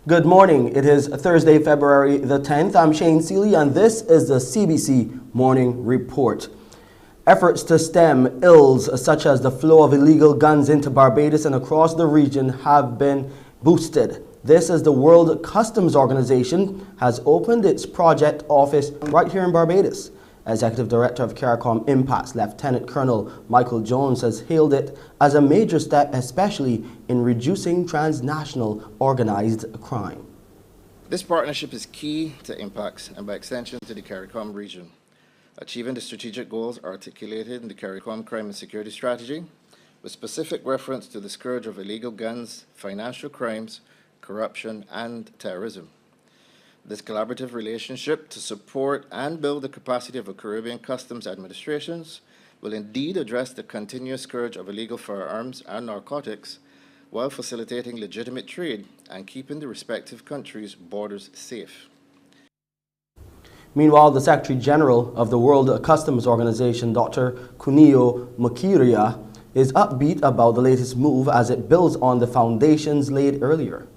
Good morning. It is Thursday, February the 10th. I'm Shane Seeley, and this is the CBC Morning Report. Efforts to stem ills such as the flow of illegal guns into Barbados and across the region have been boosted. This as the World Customs Organization has opened its project office right here in Barbados. Executive Director of CARICOM Impacts, Lieutenant Colonel Michael Jones, has hailed it as a major step, especially in reducing transnational organized crime. This partnership is key to Impacts and by extension to the CARICOM region, achieving the strategic goals articulated in the CARICOM Crime and Security Strategy, with specific reference to the scourge of illegal guns, financial crimes, corruption, and terrorism. This collaborative relationship to support and build the capacity of the Caribbean Customs administrations will indeed address the continuous scourge of illegal firearms and narcotics while facilitating legitimate trade and keeping the respective countries' borders safe. Meanwhile, the Secretary General of the World Customs Organization, Dr. Kunio Mukiria, is upbeat about the latest move as it builds on the foundations laid earlier.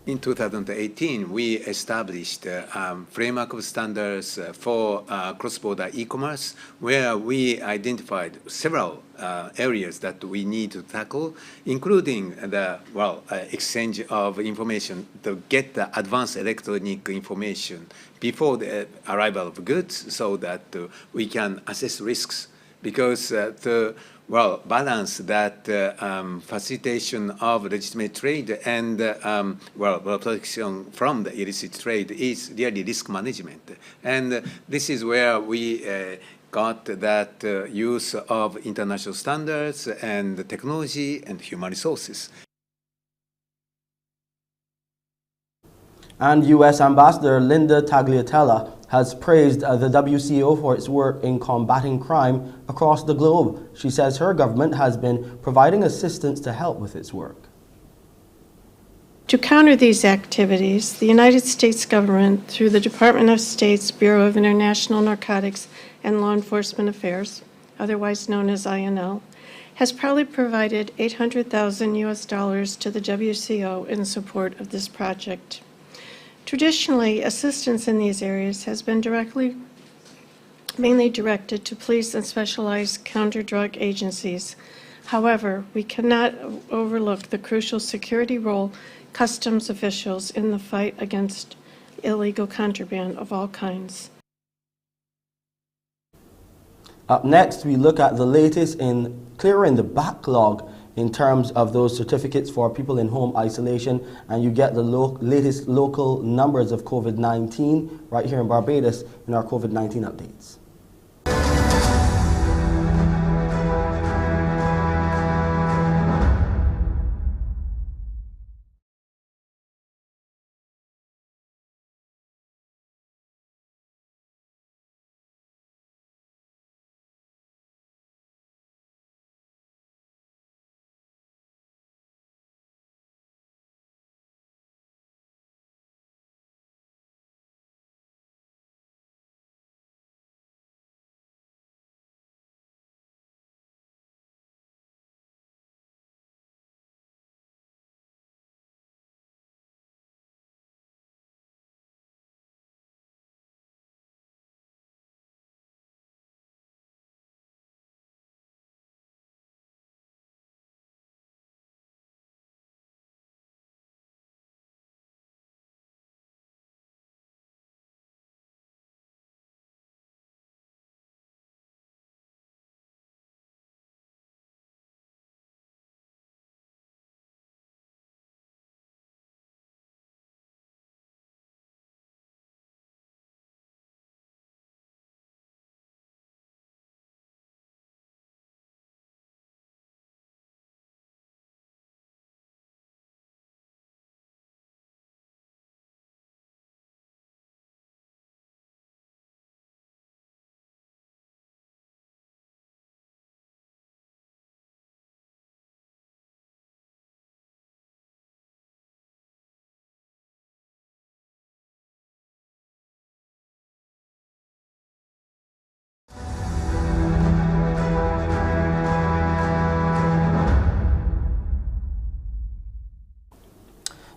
In 2018, we established a framework of standards for cross-border e-commerce, where we identified several areas that we need to tackle, including the exchange of information to get the advanced electronic information before the arrival of goods, so that we can assess risks. Because the balance that facilitation of legitimate trade and protection from the illicit trade is really risk management. And this is where we got that use of international standards and technology and human resources. And U.S. Ambassador Linda Tagliatella has praised the WCO for its work in combating crime across the globe. She says her government has been providing assistance to help with its work. To counter these activities, the United States government, through the Department of State's Bureau of International Narcotics and Law Enforcement Affairs, otherwise known as INL, has proudly provided $800,000 US to the WCO in support of this project. Traditionally, assistance in these areas has been mainly directed to police and specialized counter-drug agencies. However, we cannot overlook the crucial security role customs officials in the fight against illegal contraband of all kinds. Up next, we look at the latest in clearing the backlog in terms of those certificates for people in home isolation, and you get the latest local numbers of COVID-19 right here in Barbados in our COVID-19 updates.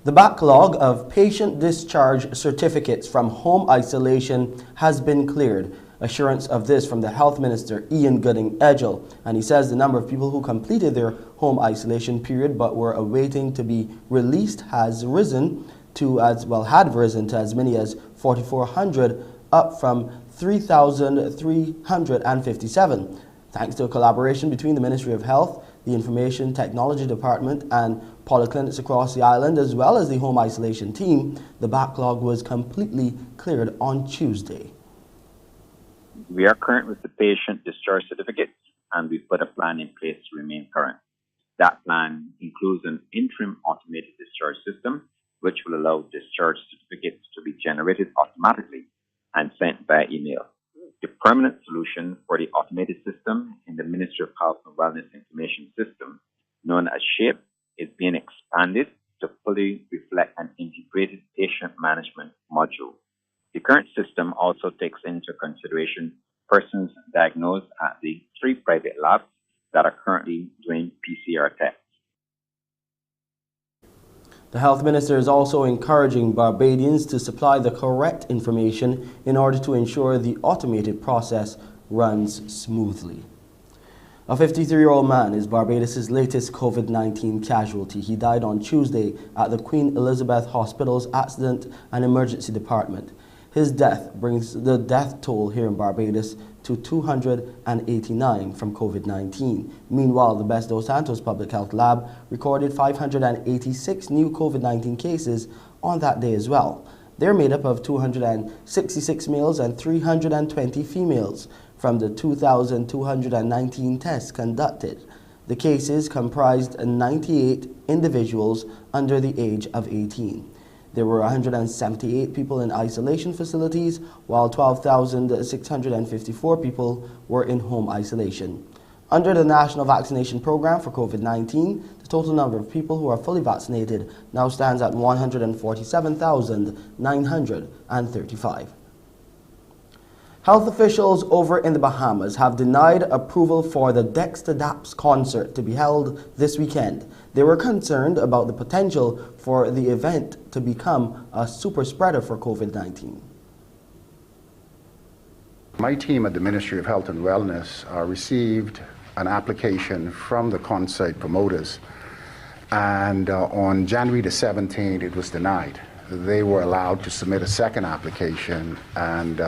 The backlog of patient discharge certificates from home isolation has been cleared. Assurance of this from the Health Minister, Ian Gooding-Edgell, and he says the number of people who completed their home isolation period but were awaiting to be released has risen to as many as 4,400, up from 3,357. Thanks to a collaboration between the Ministry of Health, the Information Technology Department, and polyclinics across the island, as well as the home isolation team, the backlog was completely cleared on Tuesday. We are current with the patient discharge certificates, and we've put a plan in place to remain current. That plan includes an interim automated discharge system, which will allow discharge certificates to be generated automatically and sent by email. The permanent solution for the automated system in the Ministry of Health and Wellness Information System, known as SHAPE, is being expanded to fully reflect an integrated patient management module. The current system also takes into consideration persons diagnosed at the 3 private labs that are currently doing PCR tests. The Health Minister is also encouraging Barbadians to supply the correct information in order to ensure the automated process runs smoothly. A 53-year-old man is Barbados' latest COVID-19 casualty. He died on Tuesday at the Queen Elizabeth Hospital's Accident and Emergency Department. His death brings the death toll here in Barbados to 289 from COVID-19. Meanwhile, the Best dos Santos Public Health Lab recorded 586 new COVID-19 cases on that day as well. They're made up of 266 males and 320 females from the 2,219 tests conducted. The cases comprised 98 individuals under the age of 18. There were 178 people in isolation facilities, while 12,654 people were in home isolation. Under the National Vaccination Program for COVID-19, the total number of people who are fully vaccinated now stands at 147,935. Health officials over in the Bahamas have denied approval for the Dexter Daps concert to be held this weekend. They were concerned about the potential for the event to become a super spreader for COVID-19. My team at the Ministry of Health and Wellness received an application from the concert promoters, and on January the 17th it was denied. They were allowed to submit a second application, and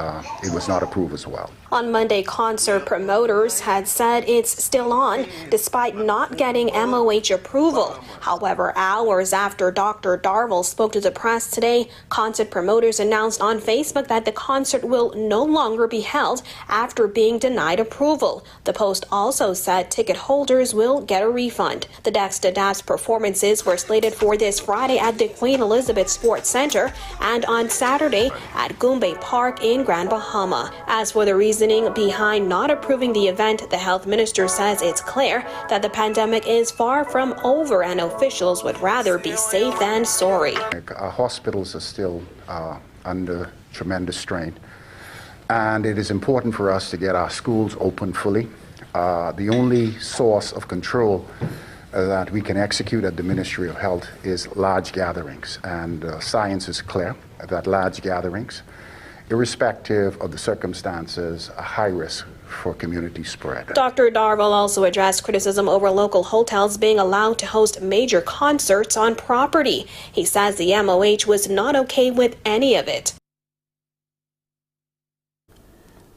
it was not approved as well. On Monday, concert promoters had said it's still on, despite not getting MOH approval. However, hours after Dr. Darville spoke to the press today, concert promoters announced on Facebook that the concert will no longer be held after being denied approval. The Post also said ticket holders will get a refund. The Dexter Daps performances were slated for this Friday at the Queen Elizabeth Sports Center and on Saturday at Goombay Park in Grand Bahama. As for the reasoning behind not approving the event, the health minister says it's clear that the pandemic is far from over and officials would rather be safe than sorry. Our hospitals are still under tremendous strain, and it is important for us to get our schools open fully. The only source of control that we can execute at the Ministry of Health is large gatherings, and science is clear that large gatherings, irrespective of the circumstances, are high risk for community spread. Dr. Darville also addressed criticism over local hotels being allowed to host major concerts on property. He says the MOH was not okay with any of it.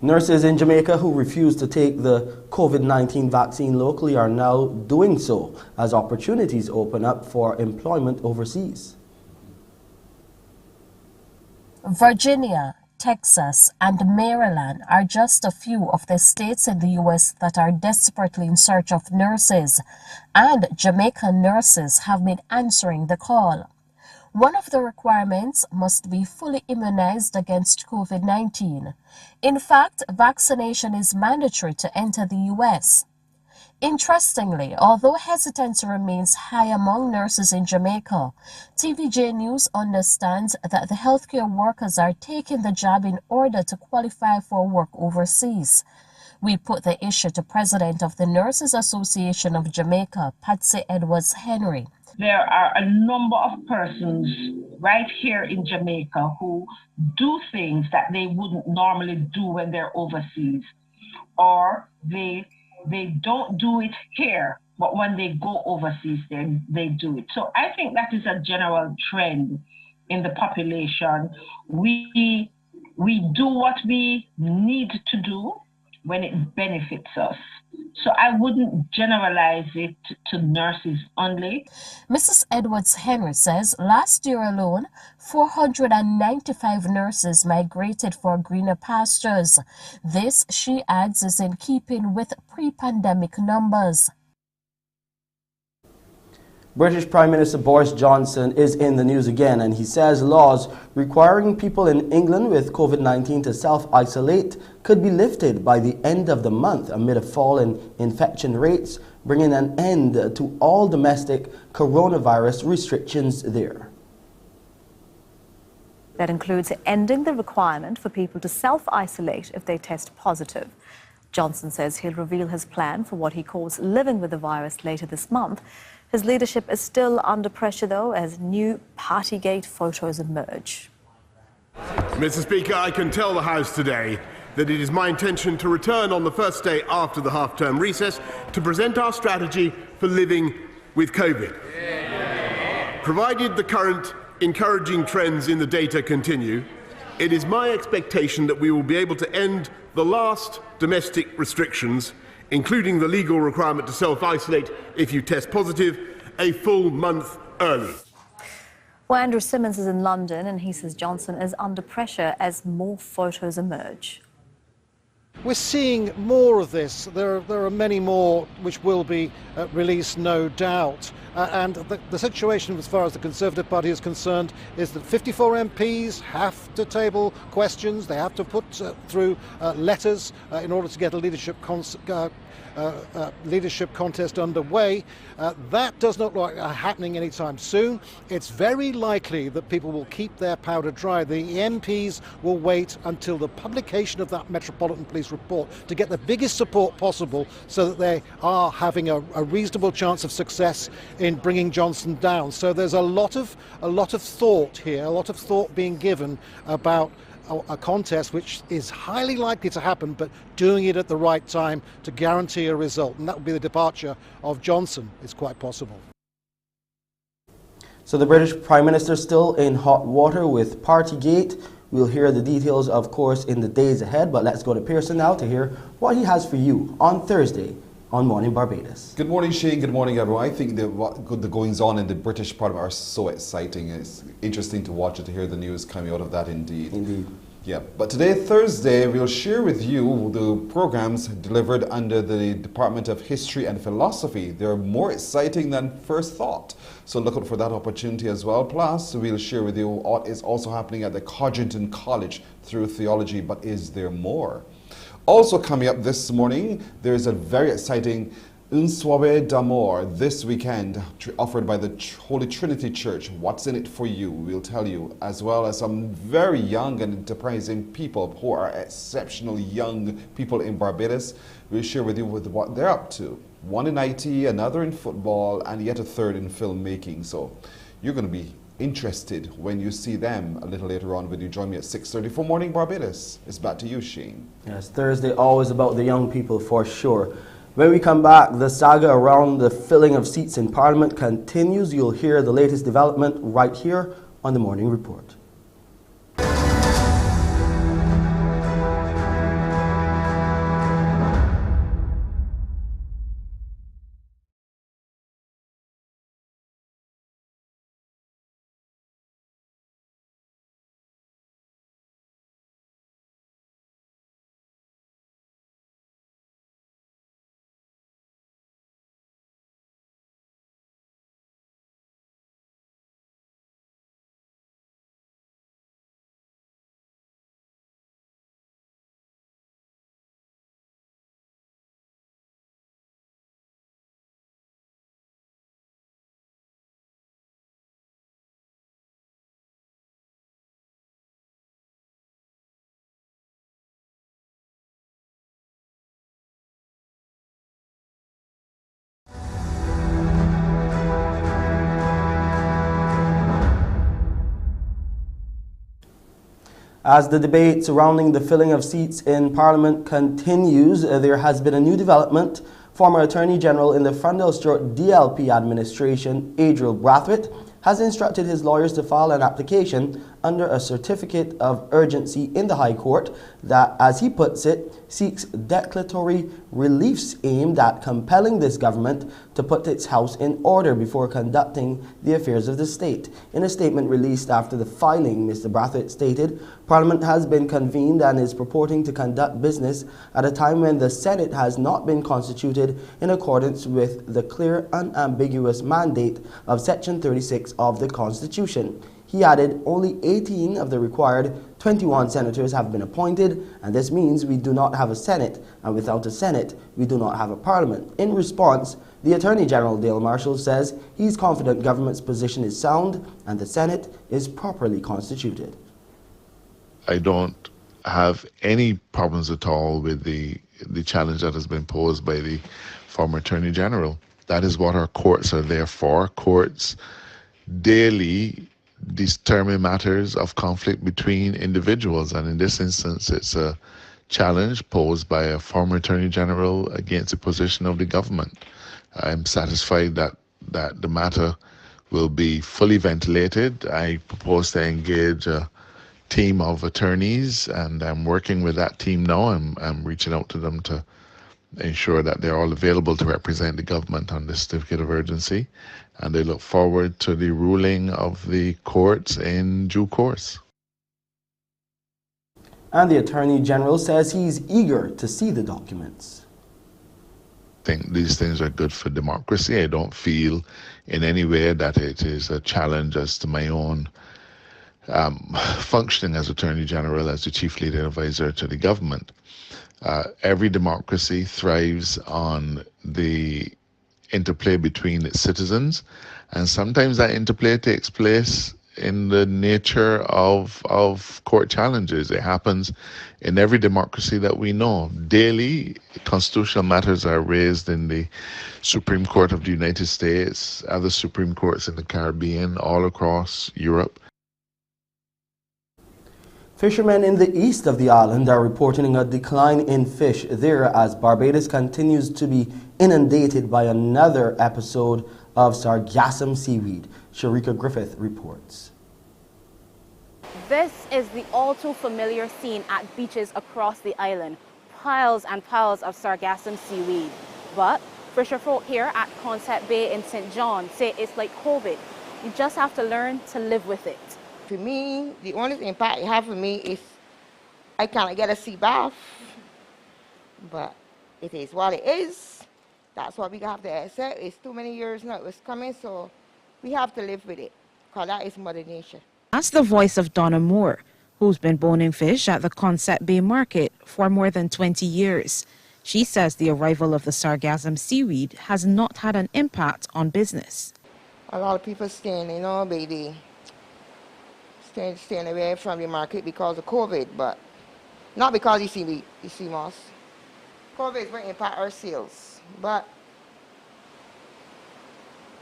Nurses in Jamaica who refuse to take the COVID-19 vaccine locally are now doing so as opportunities open up for employment overseas. Virginia, Texas, and Maryland are just a few of the states in the U.S. that are desperately in search of nurses, and Jamaican nurses have been answering the call. One of the requirements must be fully immunized against COVID-19. In fact, vaccination is mandatory to enter the U.S. Interestingly, although hesitancy remains high among nurses in Jamaica, TVJ News understands that the healthcare workers are taking the job in order to qualify for work overseas. We put the issue to President of the Nurses Association of Jamaica, Patsy Edwards Henry. There are a number of persons right here in Jamaica who do things that they wouldn't normally do when they're overseas, or they don't do it here, but when they go overseas, they do it. So I think that is a general trend in the population. We do what we need to do when it benefits us. So I wouldn't generalize it to nurses only. Mrs. Edwards Henry says last year alone, 495 nurses migrated for greener pastures. This, she adds, is in keeping with pre-pandemic numbers. British Prime Minister Boris Johnson is in the news again, and he says laws requiring people in England with COVID-19 to self-isolate could be lifted by the end of the month amid a fall in infection rates, bringing an end to all domestic coronavirus restrictions there. That includes ending the requirement for people to self-isolate if they test positive. Johnson says he'll reveal his plan for what he calls living with the virus later this month. His leadership is still under pressure, though, as new Partygate photos emerge. Mr. Speaker, I can tell the House today that it is my intention to return on the first day after the half-term recess to present our strategy for living with COVID. Provided the current encouraging trends in the data continue, it is my expectation that we will be able to end the last domestic restrictions, including the legal requirement to self-isolate if you test positive, a full month early. Well, Andrew Simmons is in London, and he says Johnson is under pressure as more photos emerge. We're seeing more of this. There are many more which will be released, no doubt. And the situation as far as the Conservative Party is concerned is that 54 MPs have to table questions. They have to put through letters in order to get a leadership contest underway. That does not look like happening anytime soon. It's very likely that people will keep their powder dry. The MPs will wait until the publication of that Metropolitan Police report to get the biggest support possible so that they are having a reasonable chance of success in bringing Johnson down. So there's a lot of thought here, a lot of thought being given about a contest which is highly likely to happen, but doing it at the right time to guarantee a result. And that would be the departure of Johnson. It's quite possible. So the British Prime Minister still in hot water with Partygate. We'll hear the details, of course, in the days ahead, but let's go to Pearson now to hear what he has for you on Thursday on Mornin Barbados. Good morning, Shane. Good morning, everyone. I think the goings on in the British part are so exciting. It's interesting to watch it, to hear the news coming out of that indeed. Indeed. Yeah, but today, Thursday, we'll share with you the programs delivered under the Department of History and Philosophy. They're more exciting than first thought. So look out for that opportunity as well. Plus, we'll share with you what is also happening at the Codrington College through theology, but is there more? Also coming up this morning, there's a very exciting Un Soirée d'Amour this weekend offered by the Holy Trinity Church. What's in it for you? We'll tell you, as well as some very young and enterprising people who are exceptional young people in Barbados. We'll share with you what they're up to. One in IT, another in football, and yet a third in filmmaking. So you're going to be interested when you see them a little later on when you join me at 6:30 for Morning Barbados. It's back to you, Shane. Yes, Thursday always about the young people for sure. When we come back, the saga around the filling of seats in Parliament continues. You'll hear the latest development right here on the Morning Report. As the debate surrounding the filling of seats in Parliament continues, there has been a new development. Former Attorney General in the Frundle-DLP administration, Adriel Brathwaite, has instructed his lawyers to file an application under a certificate of urgency in the High Court that, as he puts it, seeks declaratory reliefs aimed at compelling this government to put its house in order before conducting the affairs of the state. In a statement released after the filing, Mr. Brathwaite stated, Parliament has been convened and is purporting to conduct business at a time when the Senate has not been constituted in accordance with the clear, unambiguous mandate of Section 36 of the Constitution. He added only 18 of the required 21 senators have been appointed, and this means we do not have a Senate, and without a Senate, we do not have a Parliament. In response, the Attorney General, Dale Marshall, says he's confident government's position is sound and the Senate is properly constituted. I don't have any problems at all with the challenge that has been posed by the former Attorney General. That is what our courts are there for. Courts daily determine matters of conflict between individuals, and in this instance it's a challenge posed by a former Attorney General against the position of the government. I'm satisfied that the matter will be fully ventilated. I propose to engage a team of attorneys, and I'm working with that team now. I'm reaching out to them to ensure that they're all available to represent the government on this certificate of urgency, and they look forward to the ruling of the courts in due course. And the Attorney General says he's eager to see the documents. I think these things are good for democracy. I don't feel in any way that it is a challenge as to my own functioning as Attorney General, as the Chief Legal Advisor to the government. Every democracy thrives on the interplay between its citizens, and sometimes that interplay takes place in the nature of court challenges. It happens in every democracy that we know. Daily, constitutional matters are raised in the Supreme Court of the United States, other Supreme Courts in the Caribbean, all across Europe. Fishermen in the east of the island are reporting a decline in fish there as Barbados continues to be inundated by another episode of Sargassum seaweed. Sharika Griffith reports. This is the all too familiar scene at beaches across the island. Piles and piles of Sargassum seaweed. But fisherfolk here at Concept Bay in St. John say it's like COVID. You just have to learn to live with it. For me, the only impact it has for me is I cannot get a sea bath. But it is what it is. That's what we have to accept. It's too many years now it's coming, so we have to live with it, because that is Mother Nature. That's the voice of Donna Moore, who's been boning fish at the Concept Bay Market for more than 20 years. She says the arrival of the Sargassum seaweed has not had an impact on business. A lot of people staying, baby. Staying away from the market because of COVID, but not because you see moss. COVID is going to impact our sales, but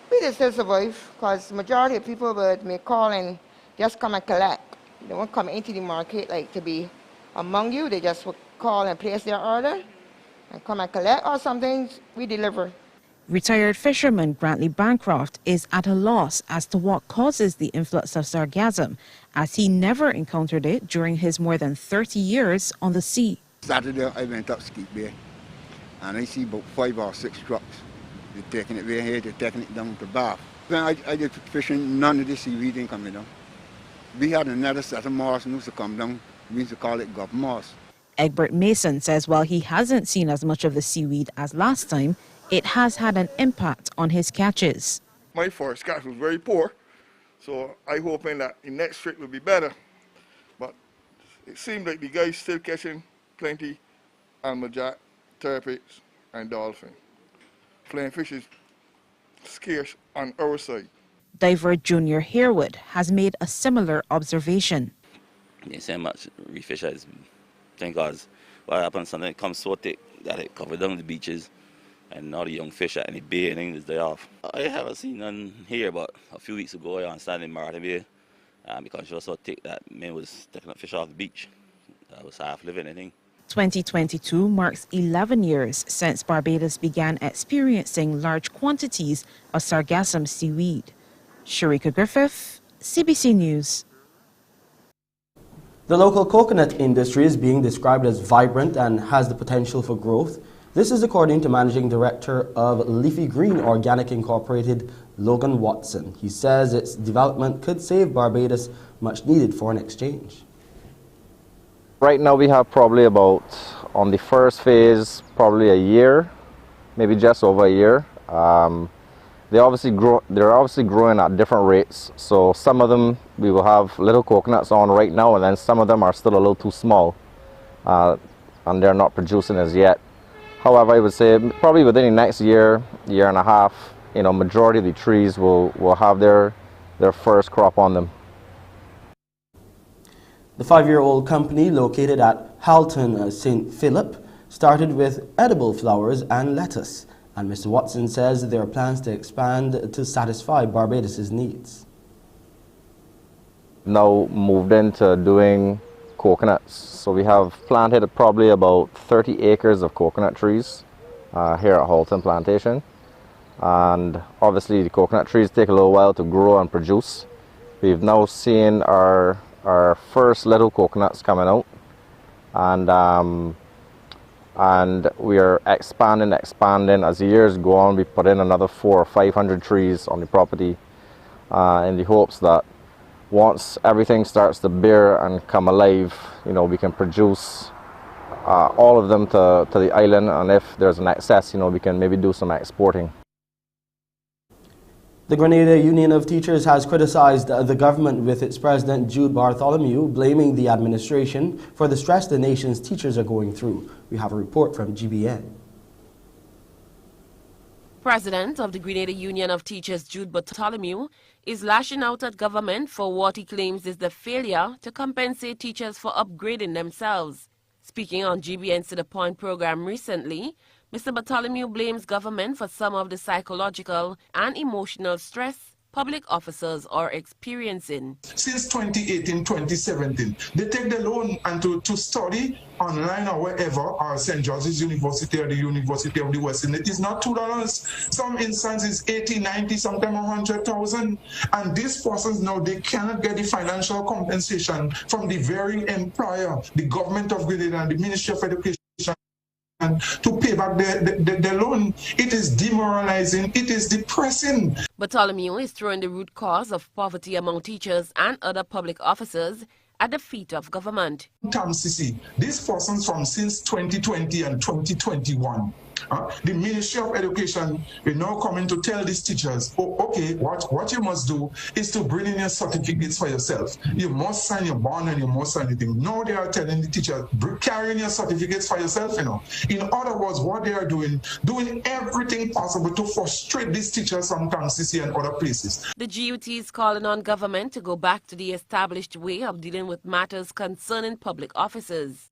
we just still survive because majority of people may call and just come and collect. They won't come into the market like to be among you. They just will call and place their order and come and collect, or something we deliver. Retired fisherman Grantley Bancroft is at a loss as to what causes the influx of sargassum, as he never encountered it during his more than 30 years on the sea. Saturday I went up Skeet Bay and I see about 5 or 6 trucks. They're taking it way here, they're taking it down to Bath. When I did fishing, none of the seaweed didn't come down. We had another set of moss and used to come down. We used to call it gop moss. Egbert Mason says while he hasn't seen as much of the seaweed as last time, it has had an impact on his catches. My first catch was very poor, so I'm hoping that the next trip will be better. But it seems like the guys still catching plenty almajack, turpids, and dolphin. Flying fish is scarce on our side. Diver Junior Harewood has made a similar observation. You say much reef fish is, thank God, what happens something comes so thick that it covered down the beaches. And all the young fish at any bay and English day off. I haven't seen none here, but a few weeks ago I was standing in Mornin Bay because she also think that men was taking up fish off the beach. I was half living, I think. 2022 marks 11 years since Barbados began experiencing large quantities of Sargassum seaweed. Sharika Griffith, CBC News. The local coconut industry is being described as vibrant and has the potential for growth. This is according to Managing Director of Leafy Green Organic Incorporated, Logan Watson. He says its development could save Barbados much needed foreign exchange. Right now we have probably about, on the first phase, probably a year, maybe just over a year. They're obviously growing at different rates. So some of them we will have little coconuts on right now, and then some of them are still a little too small, and they're not producing as yet. However, I would say probably within the next year, year and a half, majority of the trees will have their first crop on them. The 5-year-old company located at Halton, St. Philip started with edible flowers and lettuce. And Mr. Watson says there are plans to expand to satisfy Barbados' needs. Now moved into doing coconuts. So we have planted probably about 30 acres of coconut trees here at Halton Plantation. And obviously the coconut trees take a little while to grow and produce. We've now seen our first little coconuts coming out, and we are expanding as the years go on. We put in another 400 or 500 trees on the property in the hopes that once everything starts to bear and come alive, we can produce all of them to the island, and if there's an excess, we can maybe do some exporting. The Grenada Union of Teachers has criticized the government, with its president Jude Bartholomew blaming the administration for the stress the nation's teachers are going through. We have a report from GBN. President of the Grenada Union of Teachers Jude Bartholomew is lashing out at government for what he claims is the failure to compensate teachers for upgrading themselves. Speaking on GBN's To The Point program recently, Mr. Bartholomew blames government for some of the psychological and emotional stress public officers are experiencing. Since 2018-2017, they take the loan and to study online or wherever, or St. George's University or the University of the West Indies. It is not $2. Some instances 80, 90, sometimes 100,000. And these persons now, they cannot get the financial compensation from the very employer, the government of Grenada and the Ministry of Education, to pay back the loan. It is demoralizing, it is depressing. Bartholomew is throwing the root cause of poverty among teachers and other public officers at the feet of government. These persons from since 2020 and 2021, the Ministry of Education is now coming to tell these teachers, oh, okay, what you must do is to bring in your certificates for yourself. You must sign your bond and you must sign anything. Now they are telling the teachers, carry in your certificates for yourself, In other words, what they are doing everything possible to frustrate these teachers from Tamsisi and other places. The GUT is calling on government to go back to the established way of dealing with matters concerning public officers.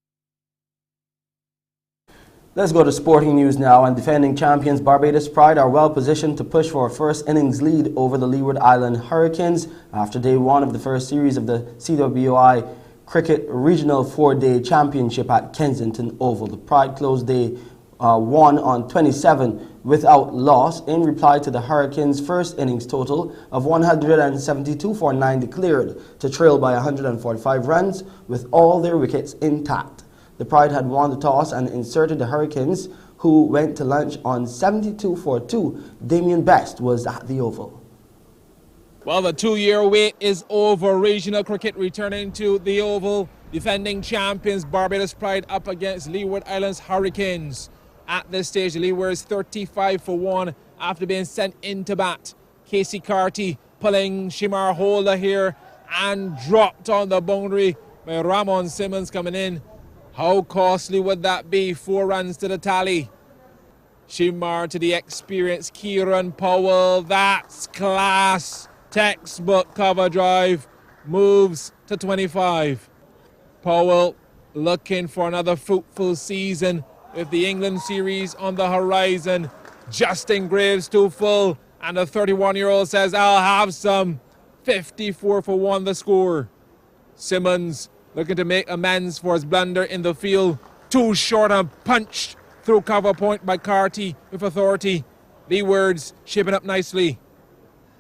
Let's go to sporting news now. And defending champions Barbados Pride are well positioned to push for a first innings lead over the Leeward Island Hurricanes after day one of the first series of the CWI Cricket Regional 4-Day Championship at Kensington Oval. The Pride closed day one on 27 without loss in reply to the Hurricanes' first innings total of 172 for 9 declared to trail by 145 runs with all their wickets intact. The Pride had won the toss and inserted the Hurricanes, who went to lunch on 72 for 2. Damien Best was at the Oval. Well, the 2-year wait is over. Regional cricket returning to the Oval. Defending champions Barbados Pride up against Leeward Islands Hurricanes. At this stage, the Leewards 35 for 1 after being sent into bat. Casey Carty pulling Shimar Holder here and dropped on the boundary by Ramon Simmons coming in. How costly would that be? 4 runs to the tally. Shimar to the experienced Kieran Powell. That's class. Textbook cover drive. Moves to 25. Powell looking for another fruitful season with the England series on the horizon. Justin Graves too full. And the 31-year-old says, I'll have some. 54-for-1 the score. Simmons looking to make amends for his blunder in the field. Too short and punched through cover point by Carty with authority. Leewards shaping up nicely.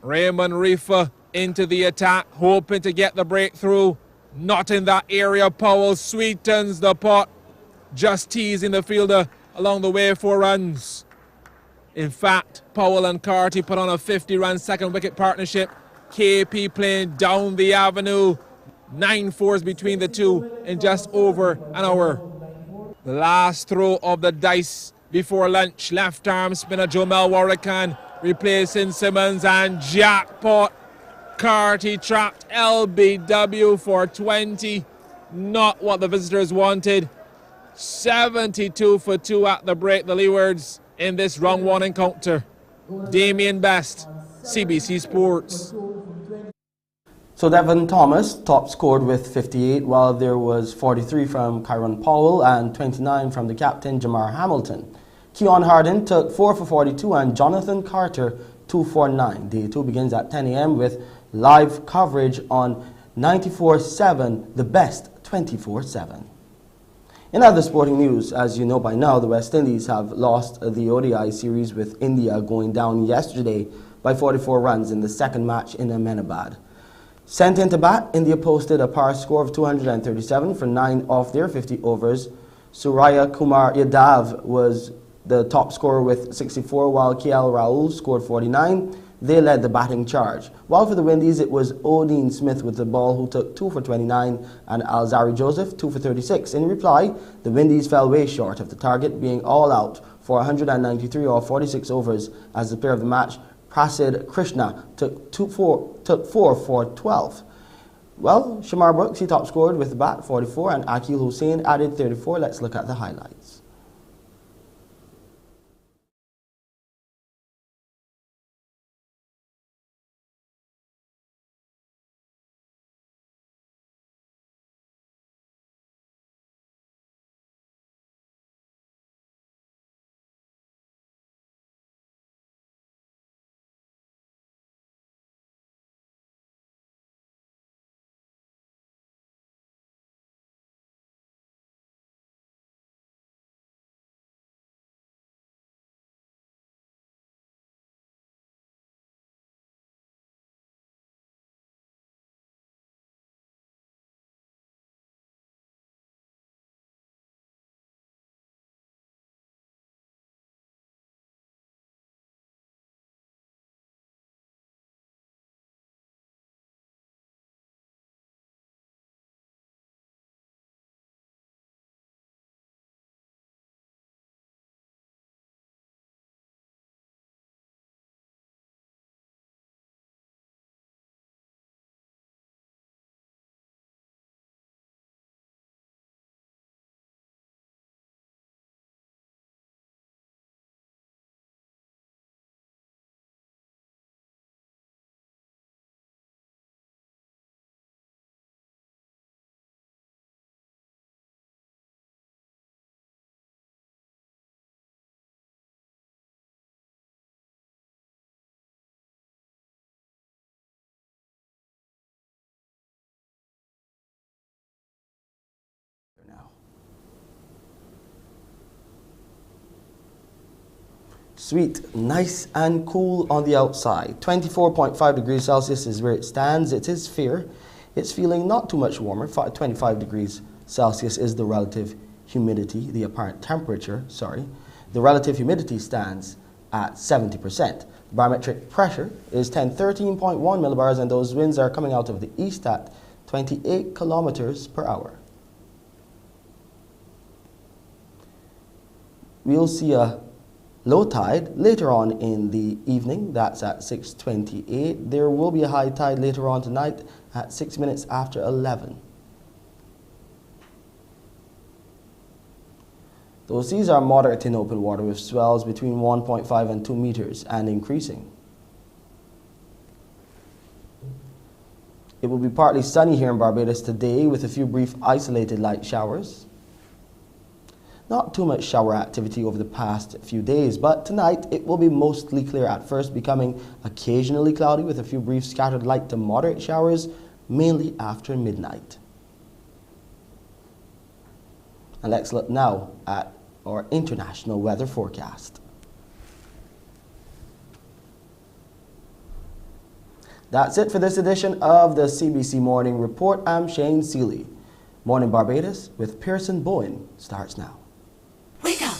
Raymond Reefer into the attack, hoping to get the breakthrough. Not in that area. Powell sweetens the pot, just teasing the fielder along the way for runs. In fact, Powell and Carty put on a 50-run second wicket partnership. KP playing down the avenue. 9 fours between the two in just over an hour. The last throw of the dice before lunch. Left arm spinner Jomel Warrican replacing Simmons, and jackpot. Carty trapped LBW for 20. Not what the visitors wanted. 72 for 2 at the break, the Leewards, in this round one encounter. Damien Best, CBC Sports. So Devon Thomas top scored with 58, while there was 43 from Kyron Powell and 29 from the captain Jamar Hamilton. Keon Harden took 4 for 42 and Jonathan Carter 2 for 9. Day 2 begins at 10 a.m. with live coverage on 94.7, the best 24/7. In other sporting news, as you know by now, the West Indies have lost the ODI series, with India going down yesterday by 44 runs in the second match in Ahmedabad. Sent into bat, India posted a par score of 237 for 9 off their 50 overs. Surya Kumar Yadav was the top scorer with 64, while KL Rahul scored 49. They led the batting charge. While for the Windies, it was Odin Smith with the ball, who took 2 for 29, and Alzari Joseph 2 for 36. In reply, the Windies fell way short of the target, being all out for 193 off 46 overs, as the player of the match, Prasid Krishna, took 4 for 12. Well, Shamar Brooks, he top scored with the bat 44, and Akil Hussain added 34. Let's look at the highlights. Sweet, nice and cool on the outside. 24.5 degrees Celsius is where it stands. It is fair. It's feeling not too much warmer. 25 degrees Celsius is the relative humidity, the apparent temperature, The relative humidity stands at 70%. The barometric pressure is 1013.1 millibars, and those winds are coming out of the east at 28 kilometers per hour. We'll see a low tide later on in the evening. That's at 6:28. There will be a high tide later on tonight at 6 minutes after 11. Those seas are moderate in open water, with swells between 1.5 and 2 meters and increasing. It will be partly sunny here in Barbados today, with a few brief isolated light showers. Not too much shower activity over the past few days, but tonight it will be mostly clear at first, becoming occasionally cloudy with a few brief scattered light to moderate showers, mainly after midnight. And let's look now at our international weather forecast. That's it for this edition of the CBC Morning Report. I'm Shane Seeley. Morning Barbados with Pearson Bowen starts now. Wake up,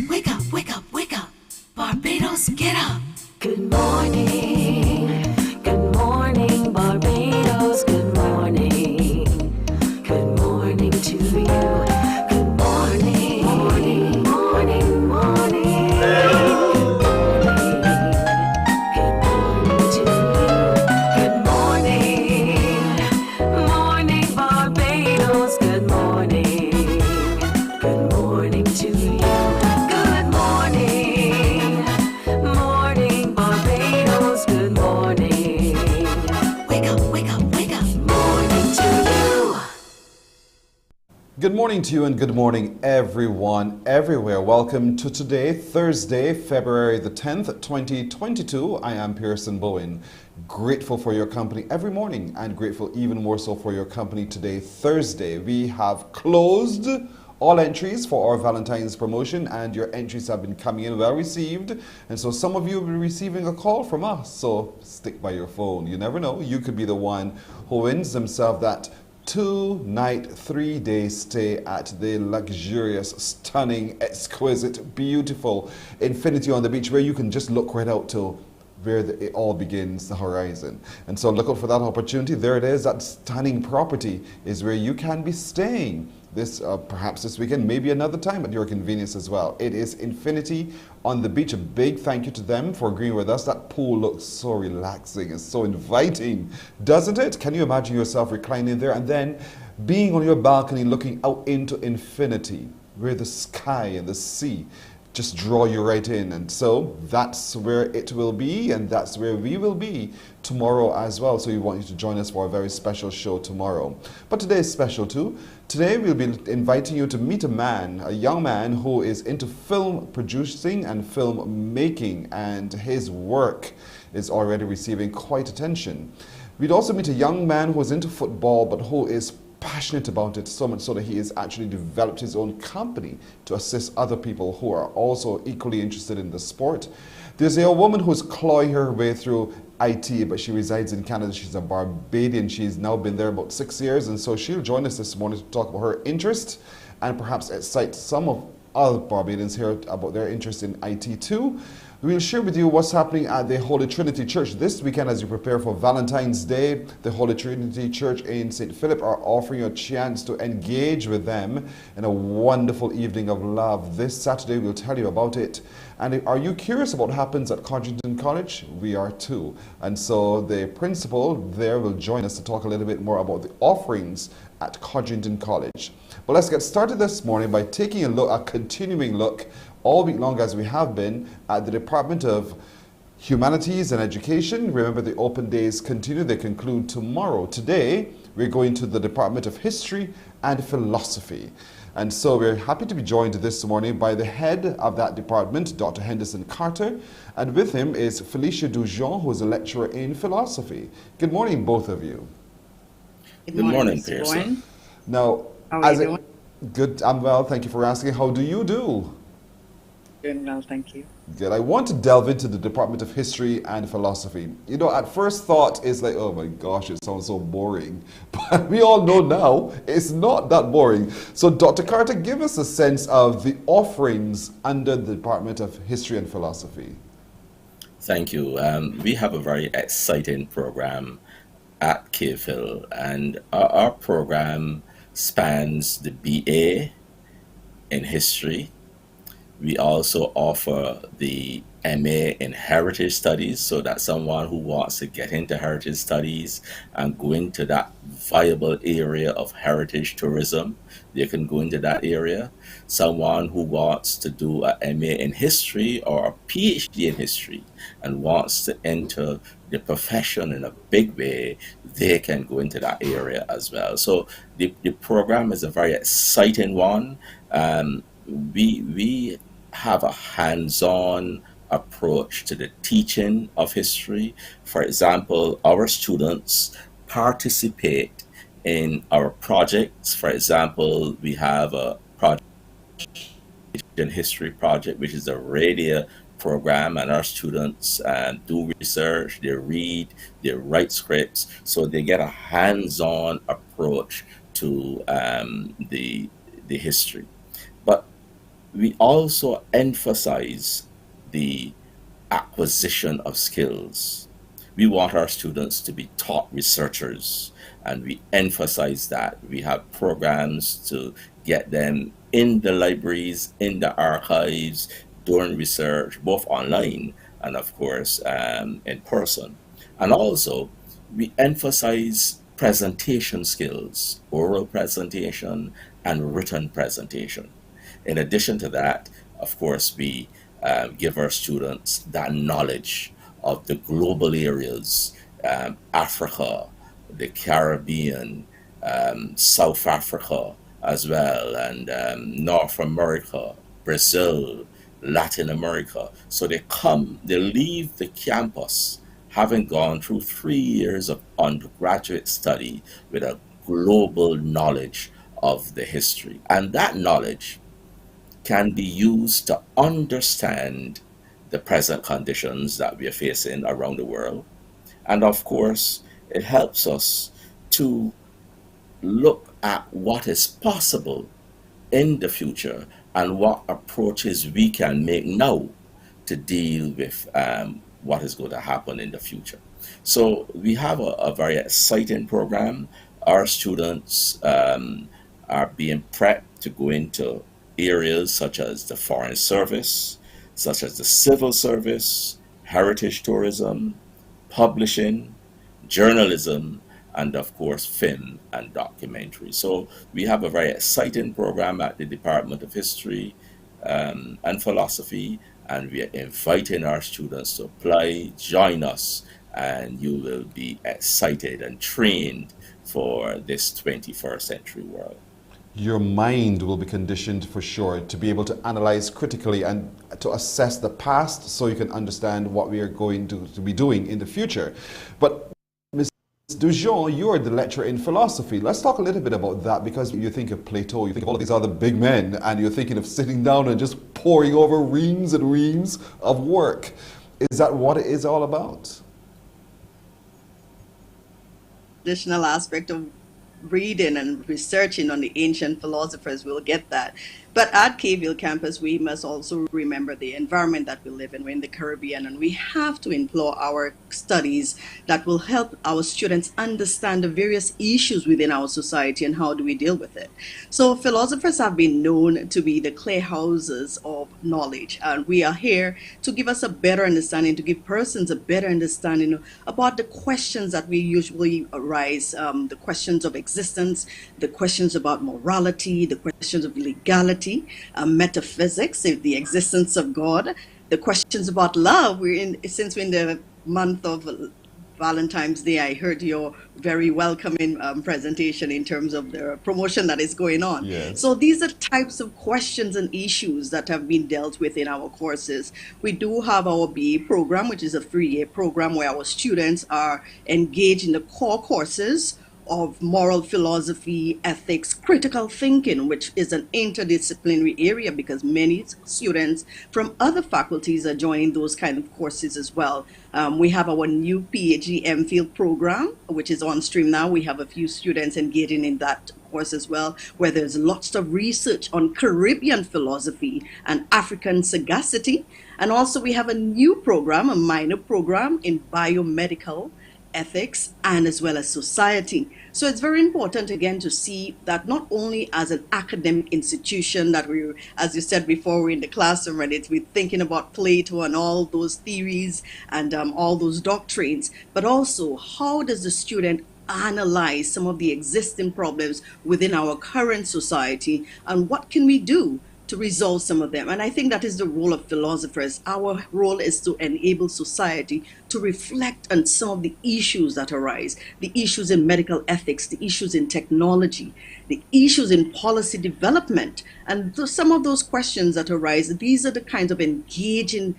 wake up, wake up, wake up. Barbados, get up. Good morning. Good morning, Barbados. Good morning. Good morning to you. Good morning. Morning, morning, morning. Good morning to you. Good morning. Morning, Barbados. Good morning. Good morning to you. Good morning. Morning, Barbados. Good morning. Wake up, wake up, wake up. Morning to you. Good morning to you and good morning everyone, everywhere. Welcome to today, Thursday, February the 10th, 2022. I am Pearson Bowen. Grateful for your company every morning and grateful even more so for your company today, Thursday. We have closed all entries for our Valentine's promotion and your entries have been coming in well received. And so some of you will be receiving a call from us. So stick by your phone. You never know. You could be the one who wins themselves that 2-night, 3-day stay at the luxurious, stunning, exquisite, beautiful Infinity on the beach where you can just look right out to where it all begins, the horizon. And so look out for that opportunity. There it is. That stunning property is where you can be staying this perhaps this weekend, maybe another time at your convenience as well. It is Infinity on the beach. A big thank you to them for agreeing with us. That pool looks so relaxing and so inviting, doesn't it? Can you imagine yourself reclining there and then being on your balcony looking out into infinity where the sky and the sea just draw you right in? And so that's where it will be, and that's where we will be tomorrow as well. So we want you to join us for a very special show tomorrow. But today is special too. Today we'll be inviting you to meet a young man who is into film producing and film making, and his work is already receiving quite attention. We'd also meet a young man who is into football but who is passionate about it, so much so that he has actually developed his own company to assist other people who are also equally interested in the sport. There's a woman who's clawing her way through IT, but she resides in Canada. She's a Barbadian. She's now been there about 6 years, and so she'll join us this morning to talk about her interest and perhaps excite some of other Barbadians here about their interest in IT too. We'll share with you what's happening at the Holy Trinity Church this weekend as you prepare for Valentine's Day. The Holy Trinity Church in St. Philip are offering you a chance to engage with them in a wonderful evening of love. This Saturday, we'll tell you about it. And are you curious about what happens at Codrington College? We are too. And so the principal there will join us to talk a little bit more about the offerings at Codrington College. But let's get started this morning by taking a continuing look all week long as we have been at the Department of Humanities and Education. Remember, the open days continue. They conclude tomorrow. Today, we're going to the Department of History and Philosophy. And so we're happy to be joined this morning by the head of that department, Dr. Henderson Carter, and with him is Felicia Dujon, who is a lecturer in philosophy. Good morning, both of you. Good morning, Pearson. Now, how are you doing? Good, I'm well, thank you for asking. How do you do? Doing well, thank you. Good. I want to delve into the Department of History and Philosophy. You know, at first thought, it's like, oh my gosh, it sounds so boring. But we all know now, it's not that boring. So Dr. Carter, give us a sense of the offerings under the Department of History and Philosophy. Thank you. We have a very exciting program at KPhil, and our program spans the BA in History. We also offer the MA in Heritage Studies, so that someone who wants to get into Heritage Studies and go into that viable area of heritage tourism, they can go into that area. Someone who wants to do a MA in History or a PhD in History and wants to enter the profession in a big way, they can go into that area as well. So the program is a very exciting one. we have a hands-on approach to the teaching of history. For example, our students participate in our projects. For example, we have a project, history project, which is a radio program, and our students do research, they read, they write scripts, so they get a hands-on approach to the history. But we also emphasize the acquisition of skills. We want our students to be taught researchers, and we emphasize that. We have programs to get them in the libraries, in the archives, doing research, both online and, of course, in person. And also, we emphasize presentation skills, oral presentation and written presentation. In addition to that, of course, we give our students that knowledge of the global areas, Africa, the Caribbean, South Africa as well, and North America, Brazil, Latin America. So they leave the campus having gone through 3 years of undergraduate study with a global knowledge of the history. And that knowledge can be used to understand the present conditions that we are facing around the world. And of course, it helps us to look at what is possible in the future and what approaches we can make now to deal with what is going to happen in the future. So we have a very exciting program. Our students are being prepped to go into areas such as the Foreign Service, such as the Civil Service, heritage tourism, publishing, journalism, and of course, film and documentary. So we have a very exciting program at the Department of History and Philosophy, and we are inviting our students to apply, join us, and you will be excited and trained for this 21st century world. Your mind will be conditioned for sure to be able to analyze critically and to assess the past so you can understand what we are going to be doing in the future. But Ms. Dujon, you are the lecturer in philosophy. Let's talk a little bit about that, because you think of Plato, you think of all of these other big men, and you're thinking of sitting down and just poring over reams and reams of work. Is that what it is all about? Additional aspect of reading and researching on the ancient philosophers, we'll get that. But at KVille campus, we must also remember the environment that we live in. We're in the Caribbean, and we have to employ our studies that will help our students understand the various issues within our society and how do we deal with it. So philosophers have been known to be the clay houses of knowledge, and we are here to give us a better understanding, to give persons a better understanding about the questions that we usually arise, the questions of existence, the questions about morality, the questions of legality, metaphysics, the existence of God, the questions about love. Since we're in the month of Valentine's Day, I heard your very welcoming presentation in terms of the promotion that is going on. Yes. So these are types of questions and issues that have been dealt with in our courses. We do have our BA program, which is a 3-year program where our students are engaged in the core courses of moral philosophy, ethics, critical thinking, which is an interdisciplinary area because many students from other faculties are joining those kind of courses as well. We have our new PhD MPhil program, which is on stream now. We have a few students engaging in that course as well, where there's lots of research on Caribbean philosophy and African sagacity. And also we have a new program, a minor program in biomedical ethics and as well as society. So it's very important again to see that not only as an academic institution that we, as you said before, we're in the classroom and we're thinking about Plato and all those theories and all those doctrines, but also how does the student analyze some of the existing problems within our current society and what can we do to resolve some of them. And I think that is the role of philosophers. Our role is to enable society to reflect on some of the issues that arise, the issues in medical ethics, the issues in technology, the issues in policy development. And some of those questions that arise, these are the kinds of engaging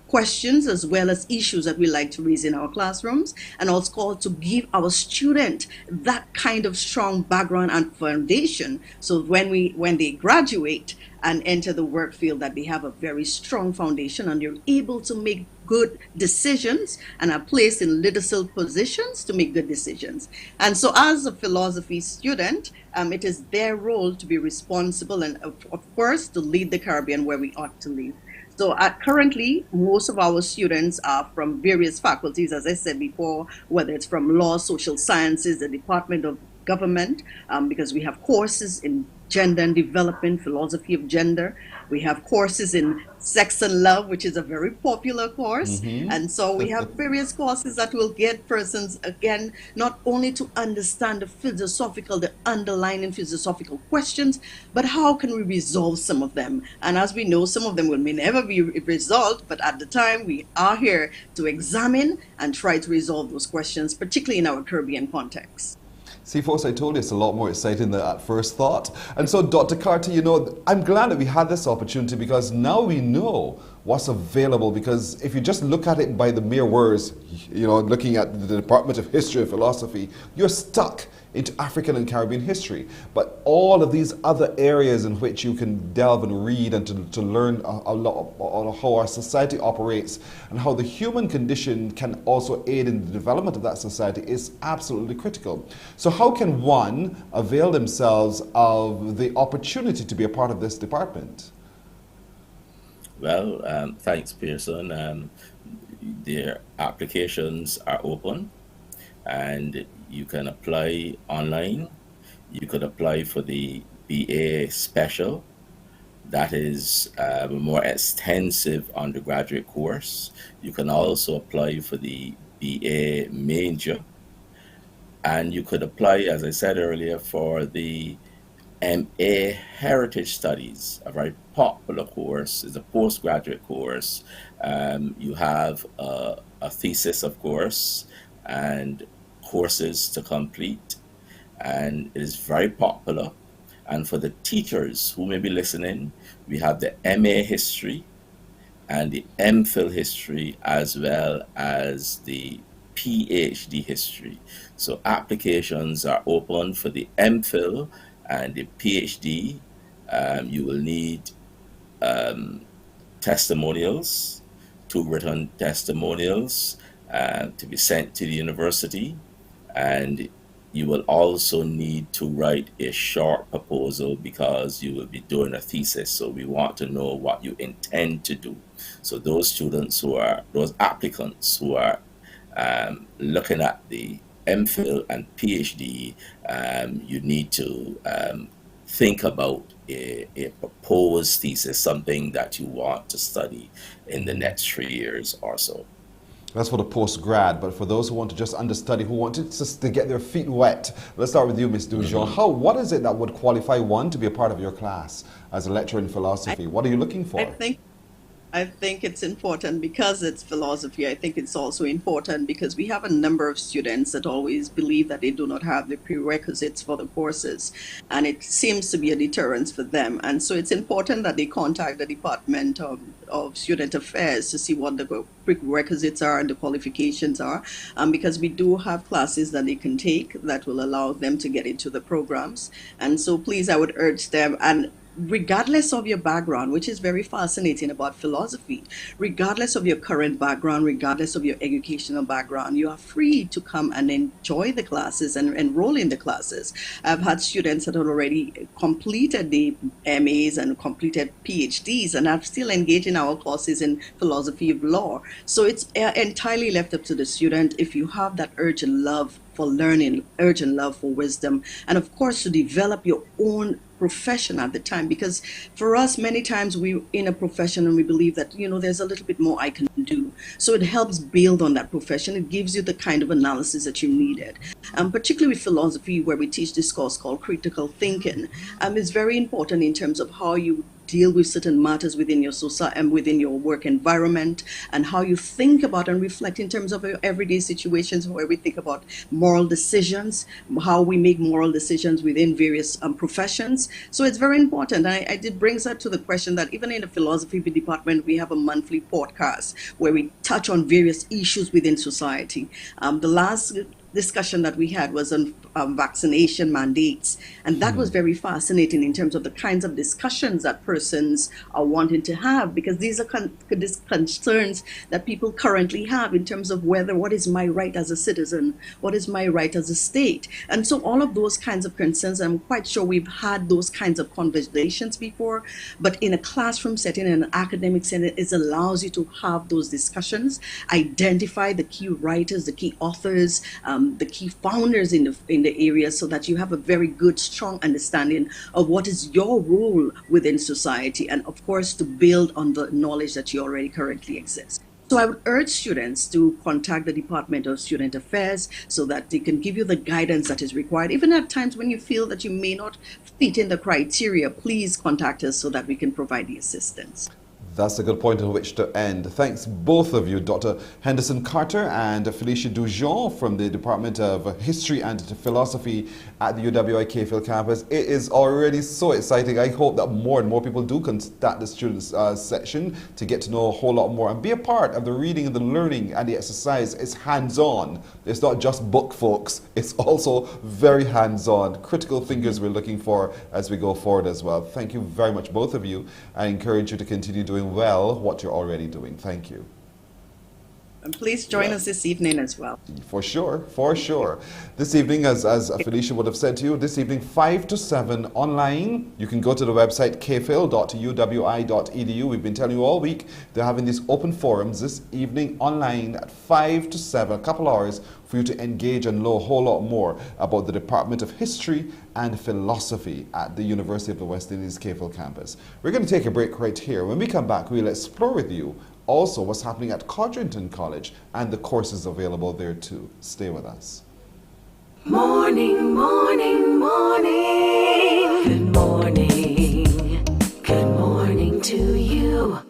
questions as well as issues that we like to raise in our classrooms, and also to give our student that kind of strong background and foundation, so when they graduate and enter the work field, that they have a very strong foundation and they're able to make good decisions and are placed in leadership positions to make good decisions. And so as a philosophy student, it is their role to be responsible and of course to lead the Caribbean where we ought to lead. So currently, most of our students are from various faculties, as I said before, whether it's from law, social sciences, the Department of Government, because we have courses in gender and development, philosophy of gender. We have courses in sex and love, which is a very popular course. And so we have various courses that will get persons, again, not only to understand the underlying philosophical questions, but how can we resolve some of them? And as we know, some of them may never be resolved, but at the time we are here to examine and try to resolve those questions, particularly in our Caribbean context. See, folks, I told you it's a lot more exciting than at first thought. And so, Dr. Carter, you know, I'm glad that we had this opportunity because now we know what's available. Because if you just look at it by the mere words, you know, looking at the Department of History and Philosophy, you're stuck into African and Caribbean history. But all of these other areas in which you can delve and read and to learn a lot on how our society operates and how the human condition can also aid in the development of that society is absolutely critical. So how can one avail themselves of the opportunity to be a part of this department? Well, thanks, Pearson. Their applications are open and you can apply online. You could apply for the BA Special. That is a more extensive undergraduate course. You can also apply for the BA Major. And you could apply, as I said earlier, for the MA Heritage Studies, a very popular course. It's a postgraduate course. You have a thesis, of course, and courses to complete, and it is very popular. And for the teachers who may be listening, we have the MA History and the MPhil History as well as the PhD History. So applications are open for the MPhil and the PhD. You will need testimonials, 2 written testimonials to be sent to the university. And you will also need to write a short proposal because you will be doing a thesis. So we want to know what you intend to do. So those applicants who are looking at the MPhil and PhD, you need to think about a proposed thesis, something that you want to study in the next 3 years or so. That's for the post-grad, but for those who want to just understudy, who want to just to get their feet wet, let's start with you, Ms. Dujon. What is it that would qualify one to be a part of your class as a lecturer in philosophy? What are you looking for? I think it's important because it's philosophy. I think it's also important because we have a number of students that always believe that they do not have the prerequisites for the courses, and it seems to be a deterrence for them. And so it's important that they contact the Department of Student Affairs to see what the prerequisites are and the qualifications are, because we do have classes that they can take that will allow them to get into the programs. And so please, I would urge them, and regardless of your background, which is very fascinating about philosophy, regardless of your current background, regardless of your educational background, you are free to come and enjoy the classes and enroll in the classes. I've had students that have already completed the MAs and completed PhDs and are still engaged in our courses in philosophy of law. So it's entirely left up to the student if you have that urgent love for learning, urgent love for wisdom, and of course to develop your own profession at the time, because for us many times we're in a profession and we believe that, you know, there's a little bit more I can do. So it helps build on that profession. It gives you the kind of analysis that you needed. Particularly with philosophy, where we teach this course called critical thinking, it's very important in terms of how you deal with certain matters within your society and within your work environment, and how you think about and reflect in terms of your everyday situations where we think about moral decisions, how we make moral decisions within various professions. So it's very important. I did brings that to the question that even in the philosophy department, we have a monthly podcast where we touch on various issues within society. The last discussion that we had was on vaccination mandates, and that was very fascinating in terms of the kinds of discussions that persons are wanting to have, because these are concerns that people currently have in terms of what is my right as a citizen, what is my right as a state. And so all of those kinds of concerns, I'm quite sure we've had those kinds of conversations before, but in a classroom setting, in an academic setting, it allows you to have those discussions, identify the key writers, the key authors, the key founders in the area, so that you have a very good, strong understanding of what is your role within society, and of course to build on the knowledge that you already currently exists. So I would urge students to contact the Department of Student Affairs so that they can give you the guidance that is required. Even at times when you feel that you may not fit in the criteria, please contact us so that we can provide the assistance. That's a good point on which to end. Thanks both of you, Dr. Henderson Carter and Felicia Dujon from the Department of History and Philosophy at the UWI Cayfield campus. It is already so exciting. I hope that more and more people do contact the students section to get to know a whole lot more and be a part of the reading and the learning and the exercise. It's hands-on. It's not just book, folks. It's also very hands-on. Critical thinkers we're looking for as we go forward as well. Thank you very much, both of you. I encourage you to continue doing well what you're already doing. Thank you. And please join us this evening as well. For sure, for sure. This evening, as Felicia would have said to you, this evening 5 to 7 online. You can go to the website kphil.uwi.edu. We've been telling you all week they're having these open forums this evening online at 5 to 7, a couple hours for you to engage and know a whole lot more about the Department of History and Philosophy at the University of the West Indies Cayfield campus. We're going to take a break right here. When we come back, we'll explore with you also what's happening at Codrington College and the courses available there too. Stay with us. Morning, morning, morning. Good morning. Good morning to you.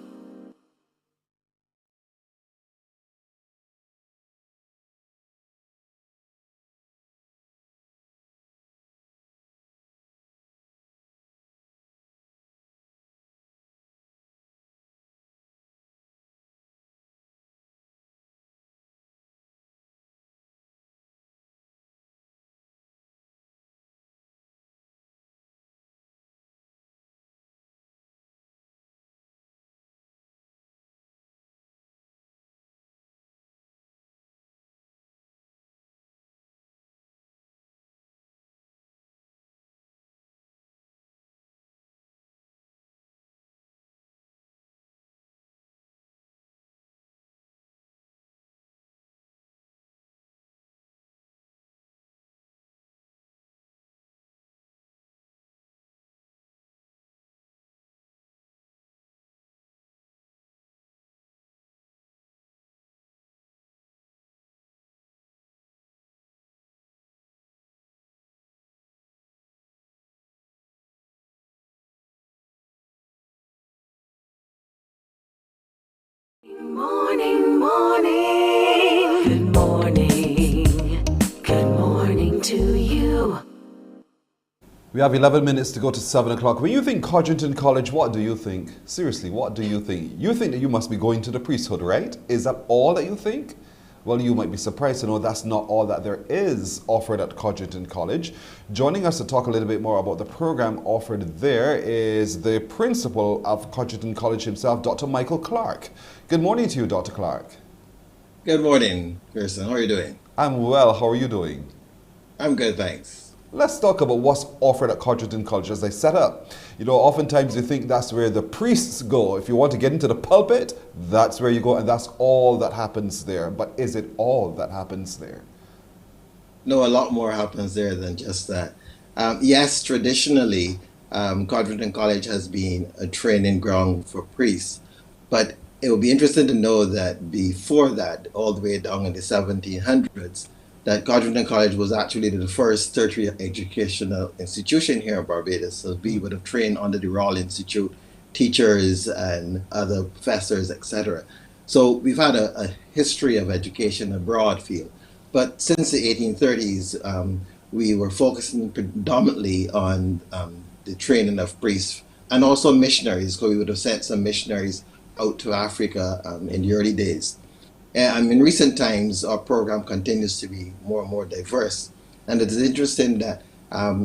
Morning, morning. Good morning. Good morning to you. We have 11 minutes to go to 7 o'clock. When you think Codrington College, what do you think? Seriously, what do you think? You think that you must be going to the priesthood, right? Is that all that you think? Well, you might be surprised to know that's not all that there is offered at Codrington College. Joining us to talk a little bit more about the program offered there is the principal of Codrington College himself, Dr. Michael Clark. Good morning to you, Dr. Clark. Good morning, Kirsten. How are you doing? I'm well. How are you doing? I'm good, thanks. Let's talk about what's offered at Codrington College as they set up. You know, oftentimes you think that's where the priests go. If you want to get into the pulpit, that's where you go, and that's all that happens there. But is it all that happens there? No, a lot more happens there than just that. Yes, traditionally, Codrington College has been a training ground for priests, but it will be interesting to know that before that, all the way down in the 1700s, that Codrington College was actually the first tertiary educational institution here in Barbados. So we would have trained under the Royal Institute teachers and other professors, etc. So we've had a history of education in a broad field. But since the 1830s, we were focusing predominantly on the training of priests and also missionaries, because we would have sent some missionaries out to Africa in the early days. And in recent times, our program continues to be more and more diverse. And it is interesting that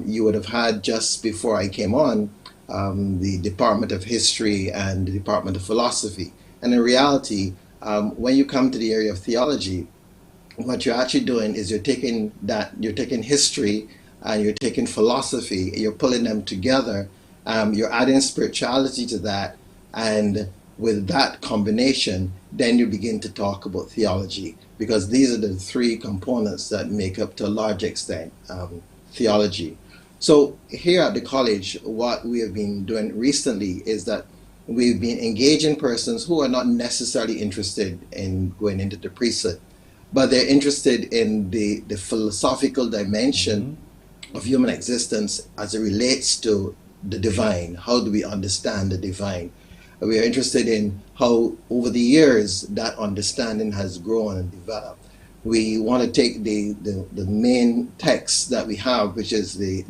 you would have had, just before I came on, the Department of History and the Department of Philosophy. And in reality, when you come to the area of theology, what you're actually doing is you're taking history and you're taking philosophy, you're pulling them together, you're adding spirituality to that, and with that combination, then you begin to talk about theology, because these are the three components that make up, to a large extent, theology. So here at the college, what we have been doing recently is that we've been engaging persons who are not necessarily interested in going into the priesthood, but they're interested in the philosophical dimension of human existence as it relates to the divine. How do we understand the divine? We are interested in how, over the years, that understanding has grown and developed. We want to take the main text that we have, which is the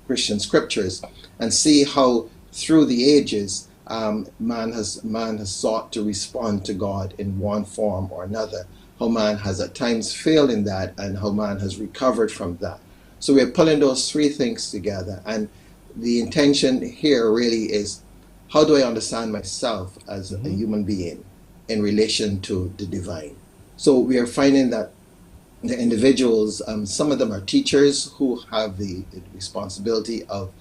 Christian scriptures, and see how, through the ages, man has sought to respond to God in one form or another. How man has at times failed in that, and how man has recovered from that. So we're pulling those three things together, and the intention here really is, how do I understand myself as a human being in relation to the divine? So we are finding that the individuals, some of them are teachers who have the responsibility of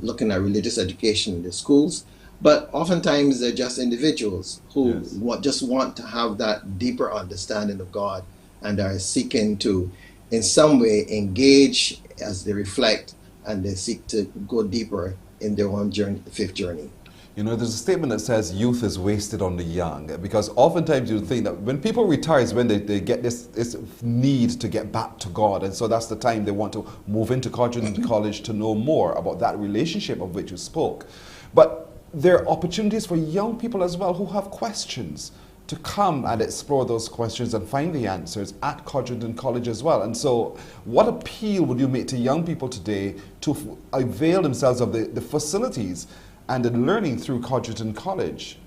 looking at religious education in the schools, but oftentimes they're just individuals who just want to have that deeper understanding of God, and are seeking to, in some way, engage as they reflect, and they seek to go deeper in their own journey, the fifth journey. You know, there's a statement that says youth is wasted on the young, because oftentimes you think that when people retire is when they get this need to get back to God, and so that's the time they want to move into Codrington College to know more about that relationship of which you spoke. But there are opportunities for young people as well who have questions to come and explore those questions and find the answers at Codrington College as well. And so what appeal would you make to young people today to avail themselves of the facilities and the learning through Codrington College?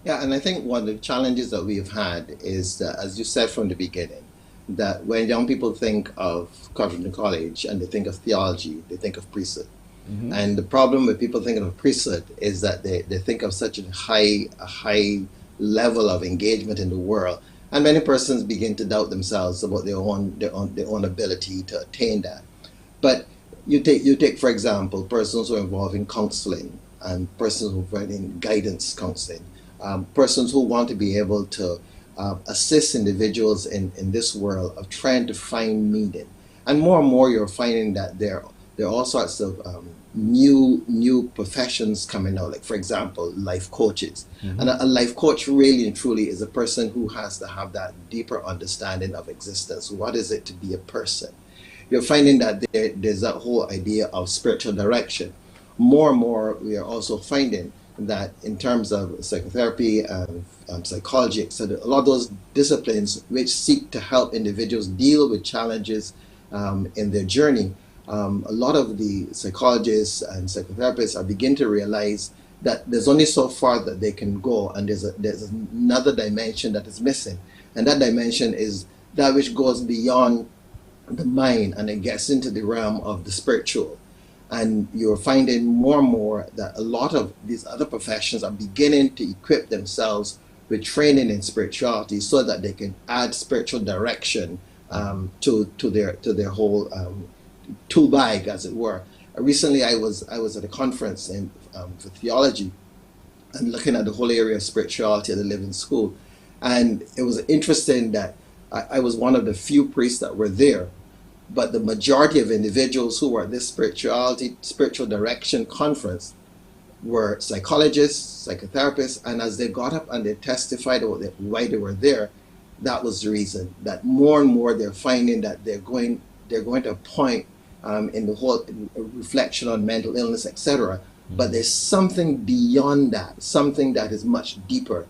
Yeah, and I think one of the challenges that we have had is that, as you said from the beginning, that when young people think of Codrington College and they think of theology, they think of priesthood. And the problem with people thinking of priesthood is that they think of such a high level of engagement in the world, and many persons begin to doubt themselves about their own ability to attain that. But you take for example, persons who are involved in counseling, and persons who are involved in guidance counseling, persons who want to be able to assist individuals in this world of trying to find meaning. And more you're finding that there are all sorts of new professions coming out, like, for example, life coaches. And a life coach really and truly is a person who has to have that deeper understanding of existence. What is it to be a person? You're finding that there's that whole idea of spiritual direction. More and more, we are also finding that in terms of psychotherapy and psychology, etc., a lot of those disciplines which seek to help individuals deal with challenges in their journey, a lot of the psychologists and psychotherapists are beginning to realize that there's only so far that they can go, and there's another dimension that is missing, and that dimension is that which goes beyond the mind and it gets into the realm of the spiritual. And you're finding more and more that a lot of these other professions are beginning to equip themselves with training in spirituality so that they can add spiritual direction to their whole tool bag, as it were. Recently, I was at a conference for theology and looking at the whole area of spirituality at the Living School, and it was interesting that I was one of the few priests that were there, but the majority of individuals who were at this spiritual direction conference were psychologists, psychotherapists, and as they got up and they testified about why they were there, that was the reason. That more and more they're finding that they're going to a point in the whole reflection on mental illness, etc., But there's something beyond that, something that is much deeper.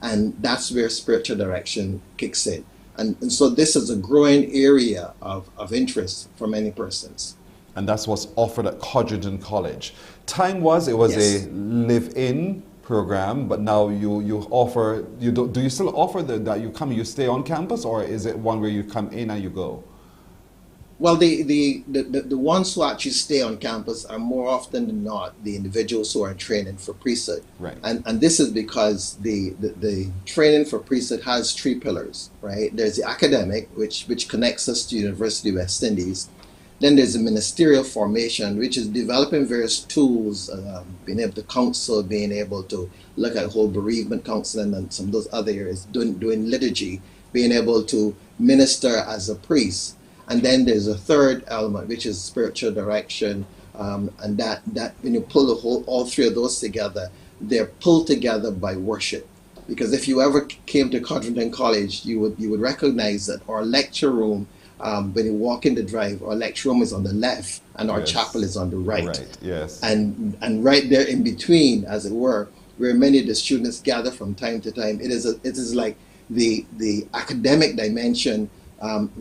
And that's where spiritual direction kicks in. And so this is a growing area of interest for many persons. And that's what's offered at Codrington College. It was Yes. a live-in program, but now you offer, do you still offer that you stay on campus, or is it one where you come in and you go? Well, the ones who actually stay on campus are more often than not the individuals who are in training for priesthood. Right. And this is because the training for priesthood has three pillars, right? There's the academic, which connects us to University of West Indies. Then there's the ministerial formation, which is developing various tools, being able to counsel, being able to look at whole bereavement counseling and some of those other areas, doing liturgy, being able to minister as a priest. And then there's a third element, which is spiritual direction, and that when you pull all three of those together, they're pulled together by worship. Because if you ever came to Codrington College, you would recognize that our lecture room, when you walk in the drive, our lecture room is on the left and our chapel is on the right. Right, yes. And right there in between, as it were, where many of the students gather from time to time, it is like the academic dimension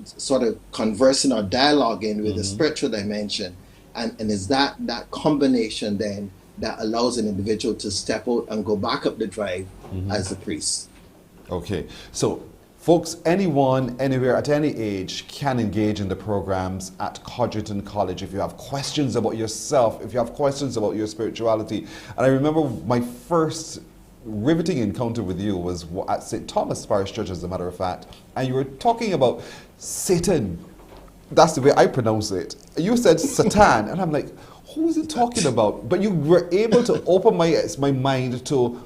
sort of conversing or dialoguing with the spiritual dimension. And it's that combination then that allows an individual to step out and go back up the drive as a priest. Okay, so folks, anyone, anywhere, at any age can engage in the programs at Codrington College. If you have questions about yourself, if you have questions about your spirituality. And I remember my first riveting encounter with you was at St. Thomas Parish Church, as a matter of fact, and you were talking about Satan. That's the way I pronounce it. You said Satan, and I'm like, who is it talking about? But you were able to open my mind to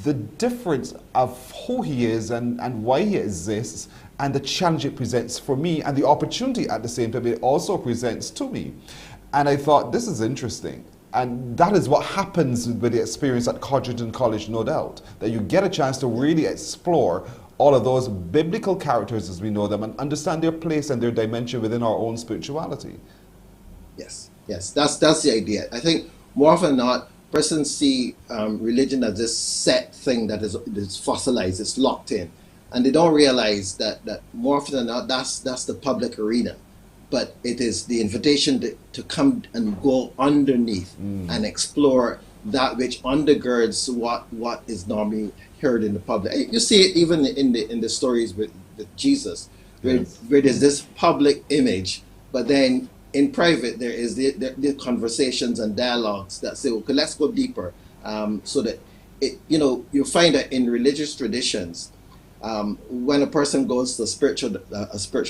the difference of who he is and why he exists, and the challenge it presents for me, and the opportunity at the same time it also presents to me. And I thought, this is interesting. And that is what happens with the experience at Codrington College, no doubt, that you get a chance to really explore all of those biblical characters as we know them and understand their place and their dimension within our own spirituality. Yes, that's the idea. I think more often than not, persons see religion as this set thing that is fossilized, it's locked in. And they don't realize that more often than not, that's the public arena. But it is the invitation to come and go underneath and explore that which undergirds what is normally heard in the public. You see it even in the stories with Jesus, where there's this public image, but then in private there is the conversations and dialogues that say, okay, let's go deeper, so that you find that in religious traditions, when a person goes to a spiritual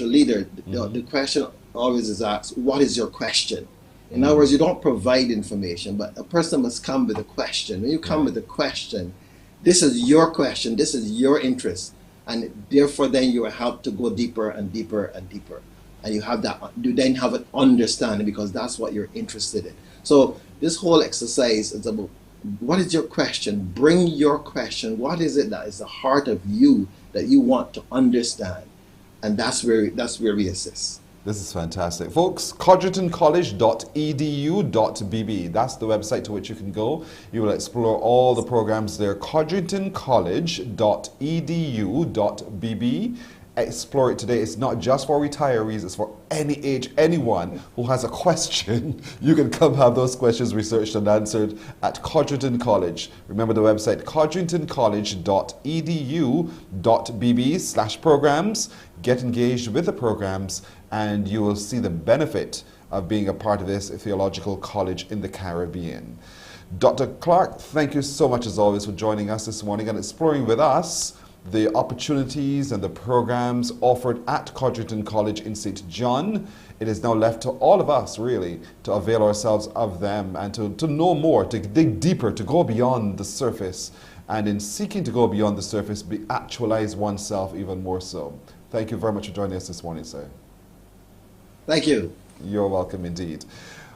leader, the question always is asked, what is your question? In other words, you don't provide information, but a person must come with a question. When you come with a question, this is your question, this is your interest, and therefore then you are helped to go deeper and deeper and deeper. And you then have an understanding, because that's what you're interested in. So this whole exercise is about, what is your question? Bring your question. What is it that is the heart of you that you want to understand? And that's where we assist. This is fantastic. Folks, codringtoncollege.edu.bb. That's the website to which you can go. You will explore all the programs there. codringtoncollege.edu.bb. Explore it today. It's not just for retirees, it's for any age, anyone who has a question. You can come have those questions researched and answered at Codrington College. Remember the website, codringtoncollege.edu.bb/programs. Get engaged with the programs and you will see the benefit of being a part of this theological college in the Caribbean. Dr. Clark, thank you so much as always for joining us this morning and exploring with us the opportunities and the programs offered at Codrington College in St. John. It is now left to all of us, really, to avail ourselves of them and to know more, to dig deeper, to go beyond the surface. And in seeking to go beyond the surface, actualize oneself even more so. Thank you very much for joining us this morning, sir. Thank you. You're welcome indeed.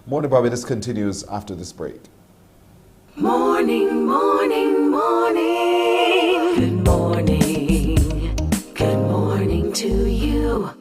Morning Barbados continues after this break. Morning, morning, morning. Good morning. Good morning to you.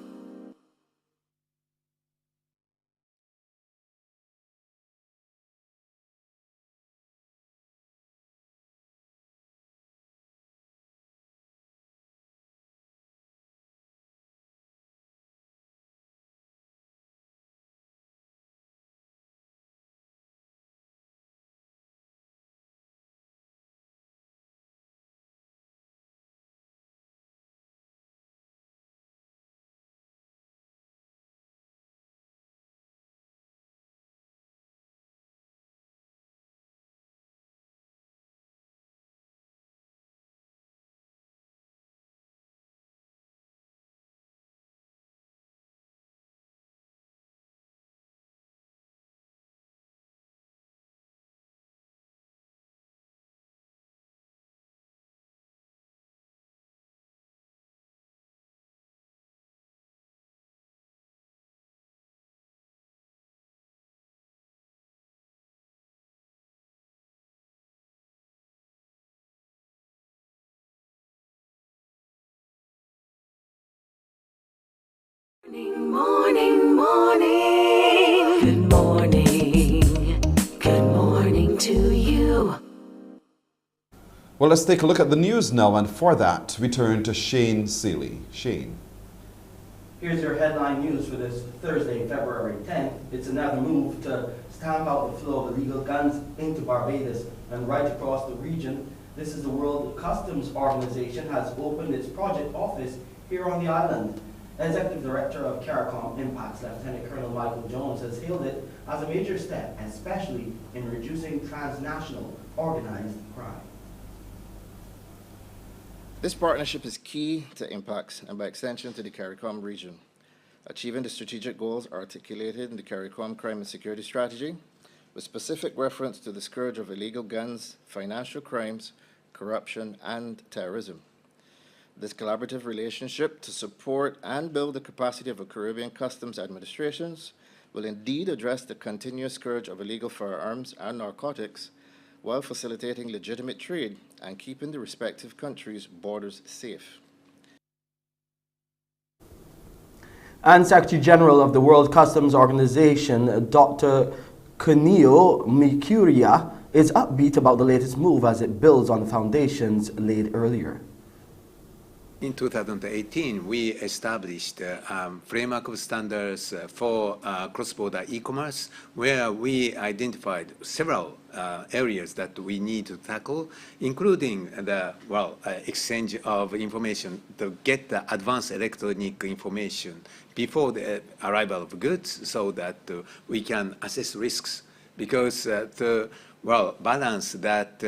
Morning, morning. Good morning. Good morning to you. Well, let's take a look at the news now, and for that, we turn to Shane Seeley. Shane. Here's your headline news for this Thursday, February 10th. It's another move to stamp out the flow of illegal guns into Barbados and right across the region. This is the World Customs Organization has opened its project office here on the island. Executive Director of CARICOM Impacts, Lieutenant Colonel Michael Jones, has hailed it as a major step, especially in reducing transnational organized crime. This partnership is key to Impacts and by extension to the CARICOM region, achieving the strategic goals articulated in the CARICOM Crime and Security Strategy, with specific reference to the scourge of illegal guns, financial crimes, corruption, and terrorism. This collaborative relationship to support and build the capacity of the Caribbean Customs administrations will indeed address the continuous scourge of illegal firearms and narcotics while facilitating legitimate trade and keeping the respective countries' borders safe. And Secretary General of the World Customs Organization, Dr. Kunio Mikuria, is upbeat about the latest move as it builds on the foundations laid earlier. In 2018, we established a framework of standards for cross-border e-commerce, where we identified several areas that we need to tackle, including the exchange of information to get the advanced electronic information before the arrival of goods, so that we can assess risks. Because the balance that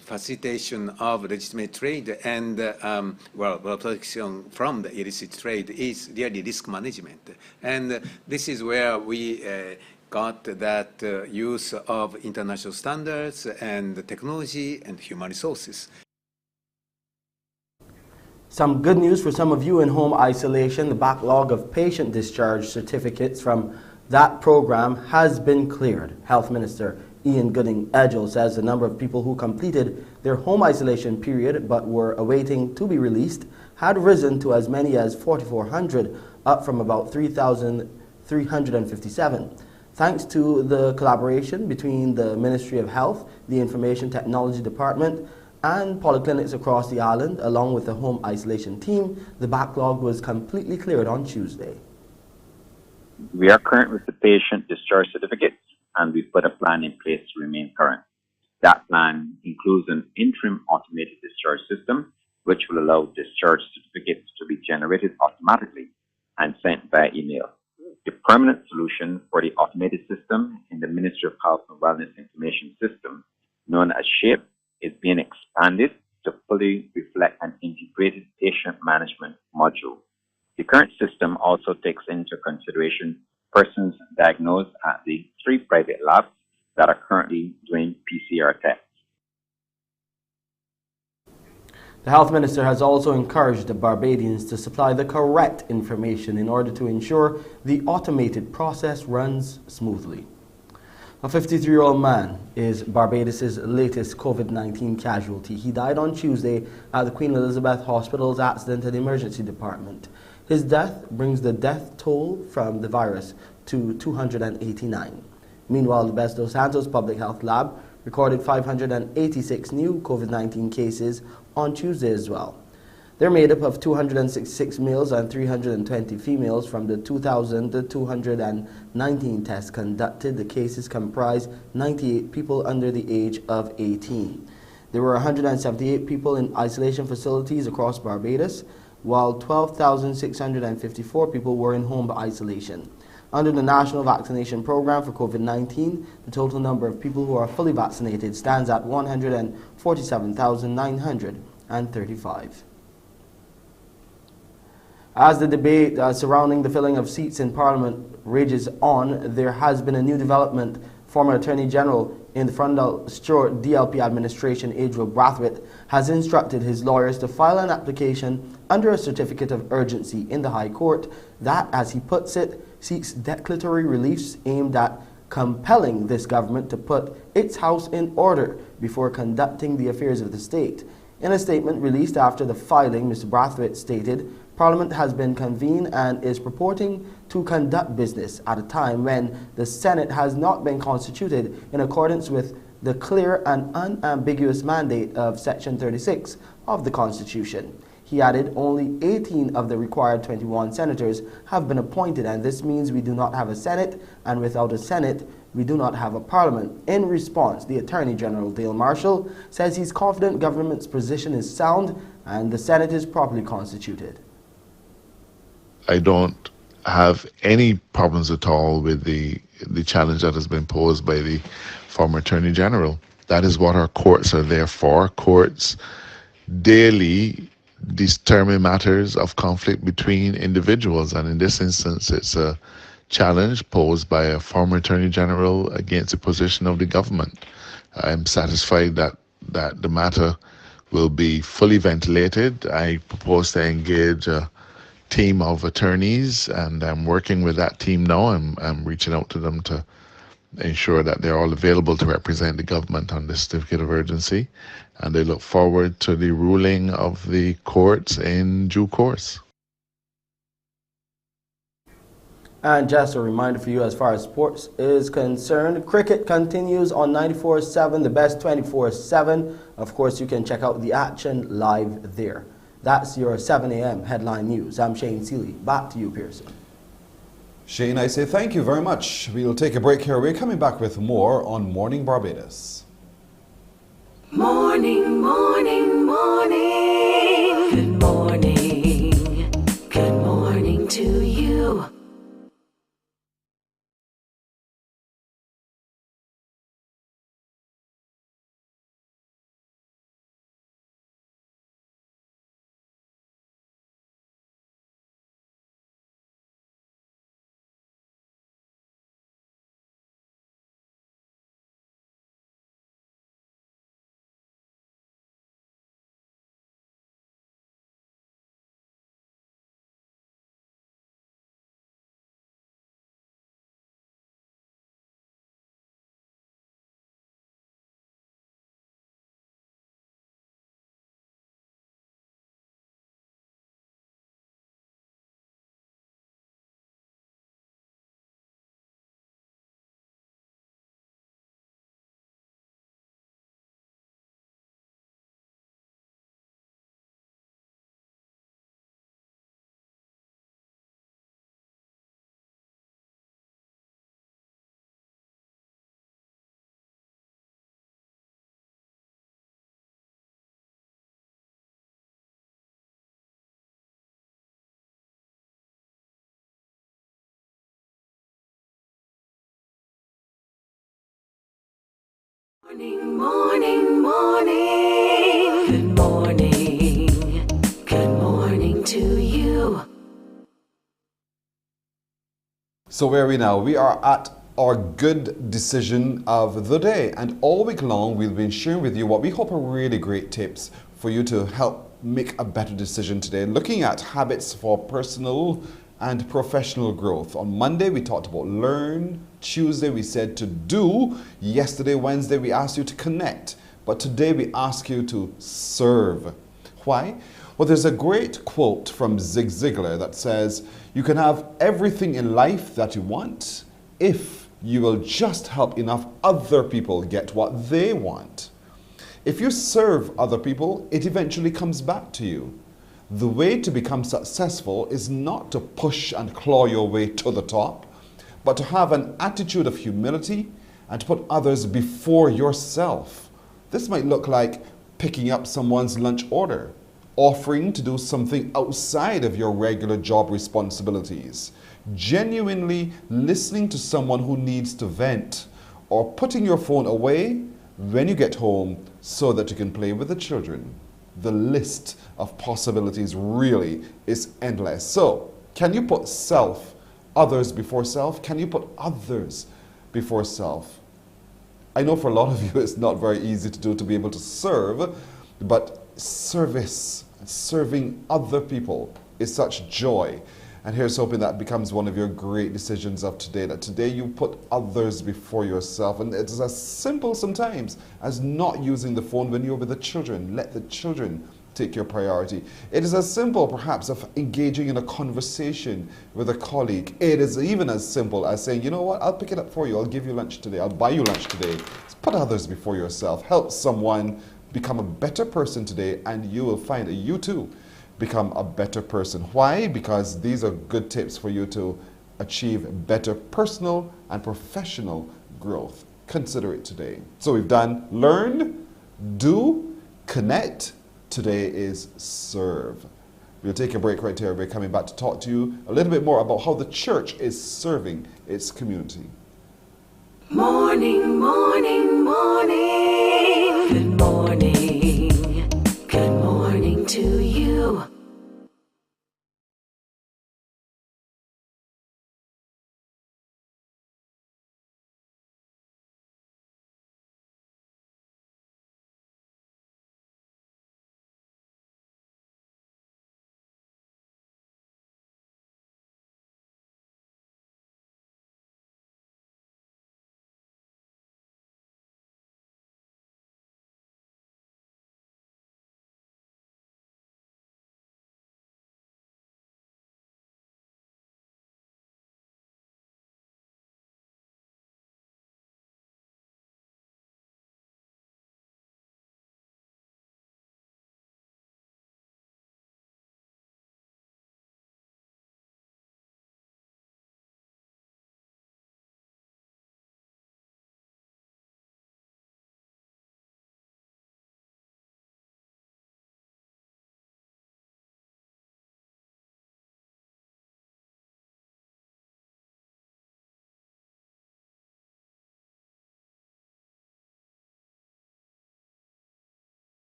facilitation of legitimate trade and protection from the illicit trade is really risk management. And this is where we got that use of international standards and technology and human resources. Some good news for some of you in home isolation. The backlog of patient discharge certificates from that program has been cleared. Health Minister Ian Gooding-Edgell says the number of people who completed their home isolation period but were awaiting to be released had risen to as many as 4,400, up from about 3,357. Thanks to the collaboration between the Ministry of Health, the Information Technology Department, and polyclinics across the island, along with the home isolation team, the backlog was completely cleared on Tuesday. We are current with the patient discharge certificates, and we've put a plan in place to remain current. That plan includes an interim automated discharge system, which will allow discharge certificates to be generated automatically and sent via email. The permanent solution for the automated system in the Ministry of Health and Wellness Information System, known as SHAPE, is being expanded to fully reflect an integrated patient management module. The current system also takes into consideration persons diagnosed at the 3 private labs that are currently doing PCR tests. The Health Minister has also encouraged the Barbadians to supply the correct information in order to ensure the automated process runs smoothly. A 53-year-old man is Barbados' latest COVID-19 casualty. He died on Tuesday at the Queen Elizabeth Hospital's Accident and Emergency Department. His death brings the death toll from the virus to 289. Meanwhile, the Best dos Santos Public Health Lab recorded 586 new COVID-19 cases on Tuesday as well. They're made up of 266 males and 320 females from the 2,219 tests conducted. The cases comprise 98 people under the age of 18. There were 178 people in isolation facilities across Barbados, while 12,654 people were in home isolation. Under the National Vaccination Program for COVID-19, the total number of people who are fully vaccinated stands at 147,935. As the debate surrounding the filling of seats in Parliament rages on, there has been a new development. Former Attorney General in the Frondell Stewart DLP administration, Adriel Brathwaite, has instructed his lawyers to file an application under a certificate of urgency in the High Court that, as he puts it, seeks declaratory reliefs aimed at compelling this government to put its house in order before conducting the affairs of the state. In a statement released after the filing, Mr. Brathwaite stated, Parliament has been convened and is purporting to conduct business at a time when the Senate has not been constituted in accordance with the clear and unambiguous mandate of Section 36 of the Constitution. He added only 18 of the required 21 senators have been appointed, and this means we do not have a Senate, and without a Senate, we do not have a Parliament. In response, the Attorney General, Dale Marshall, says he's confident government's position is sound and the Senate is properly constituted. I don't have any problems at all with the challenge that has been posed by the former Attorney General. That is what our courts are there for. Courts daily determine matters of conflict between individuals, and in this instance it's a challenge posed by a former Attorney General against the position of the government. I'm satisfied that the matter will be fully ventilated. I propose to engage a team of attorneys, and I'm working with that team now. I'm reaching out to them to ensure that they're all available to represent the government on the certificate of urgency, and they look forward to the ruling of the courts in due course. And just a reminder for you, as far as sports is concerned, cricket continues on 94.7, the best 24/7. Of course, you can check out the action live there. That's your 7 a.m. headline news. I'm Shane Seeley. Back to you, Pearson. Shane, I say thank you very much. We'll take a break here. We're coming back with more on Morning Barbados. Morning, morning, morning. Good morning. Good morning to you. Morning, morning, morning. Good morning. Good morning to you. So where are we now? We are at our good decision of the day, and all week long we've been sharing with you what we hope are really great tips for you to help make a better decision today, looking at habits for personal and professional growth. On Monday we talked about learn, Tuesday we said to do, yesterday, Wednesday, we asked you to connect, but today we ask you to serve. Why? Well, there's a great quote from Zig Ziglar that says, you can have everything in life that you want if you will just help enough other people get what they want. If you serve other people, it eventually comes back to you. The way to become successful is not to push and claw your way to the top, but to have an attitude of humility and to put others before yourself. This might look like picking up someone's lunch order, offering to do something outside of your regular job responsibilities, genuinely listening to someone who needs to vent, or putting your phone away when you get home so that you can play with the children. The list of possibilities really is endless. So, can you put others before self? Can you put others before self? I know for a lot of you it's not very easy to do, to be able to serve, but serving other people is such joy. And here's hoping that becomes one of your great decisions of today, that today you put others before yourself. And it is as simple sometimes as not using the phone when you're with the children. Let the children take your priority. It is as simple, perhaps, of engaging in a conversation with a colleague. It is even as simple as saying, you know what, I'll pick it up for you. I'll give you lunch today. I'll buy you lunch today. Just put others before yourself. Help someone become a better person today, and you will find that you too become a better person. Why? Because these are good tips for you to achieve better personal and professional growth. Consider it today. So we've done learn, do, connect. Today is serve. We'll take a break right here. We're coming back to talk to you a little bit more about how the church is serving its community. Morning, morning, morning. Good morning. Good morning to you.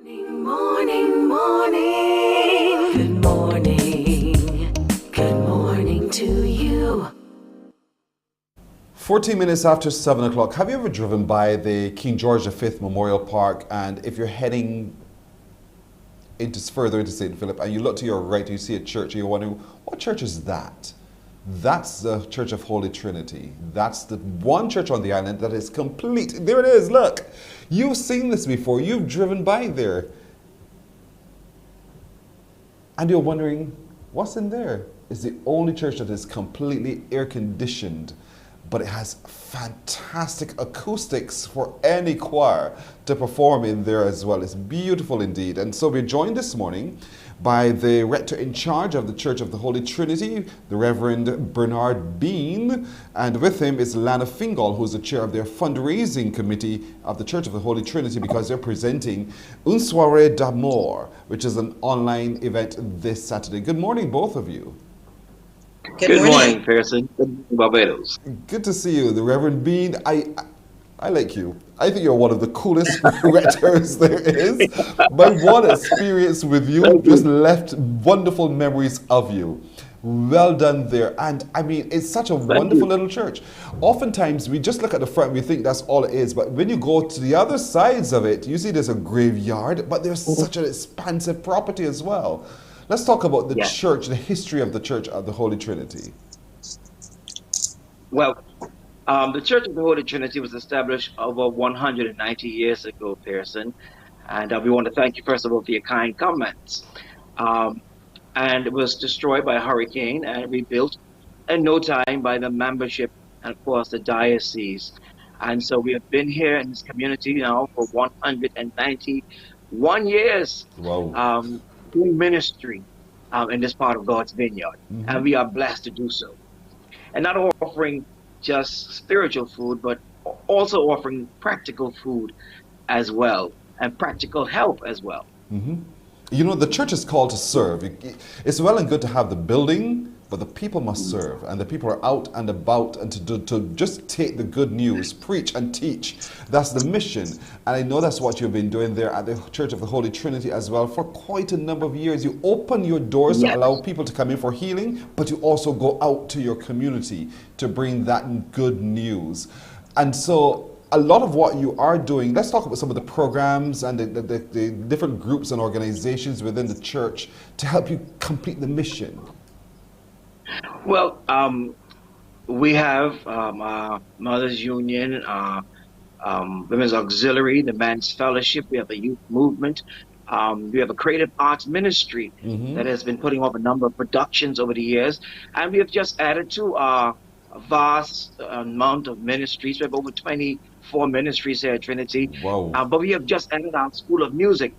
Morning, morning. Good morning. Good morning to you. 14 minutes after 7 o'clock. Have you ever driven by the King George V Memorial Park, and if you're heading further into St. Philip and you look to your right, you see a church, and you're wondering, what church is that? That's the Church of Holy Trinity. That's the one church on the island that is complete. There it is, look. You've seen this before. You've driven by there. And you're wondering, what's in there? It's the only church that is completely air-conditioned, but it has fantastic acoustics for any choir to perform in there as well. It's beautiful indeed. And so we're joined this morning by the rector in charge of the Church of the Holy Trinity, the Reverend Bernard Bean, and with him is Lana Fingal, who's the chair of their fundraising committee of the Church of the Holy Trinity, because they're presenting Un Soirée d'Amour, which is an online event this Saturday. Good morning, both of you. Good morning, Pearson. Good morning, Barbados. Good to see you, the Reverend Bean. I like you. I think you're one of the coolest rectors there is. My one experience with you just left wonderful memories of you. Well done there. And I mean, it's such a wonderful little church. Oftentimes, we just look at the front and we think that's all it is. But when you go to the other sides of it, you see there's a graveyard, but there's such an expansive property as well. Let's talk about the church, the history of the Church of the Holy Trinity. Well, the Church of the Holy Trinity was established over 190 years ago, Pearson. And we want to thank you, first of all, for your kind comments. And it was destroyed by a hurricane and rebuilt in no time by the membership and, of course, the diocese. And so we have been here in this community now for 191 years. Wow. Doing ministry in this part of God's vineyard. And we are blessed to do so. And not offering just spiritual food, but also offering practical food as well and practical help as well. You know, the church is called to serve. It's well and good to have the building, but the people must serve. And the people are out and about and to just take the good news, preach and teach. That's the mission. And I know that's what you've been doing there at the Church of the Holy Trinity as well for quite a number of years. You open your doors to allow people to come in for healing, but you also go out to your community to bring that good news. And so a lot of what you are doing, let's talk about some of the programs and the different groups and organizations within the church to help you complete the mission. Well, we have Mothers Union, Women's Auxiliary, the Men's Fellowship, we have the Youth Movement, we have a Creative Arts Ministry that has been putting up a number of productions over the years, and we have just added to a vast amount of ministries. We have over 24 ministries here at Trinity. Wow. But we have just added our School of Music,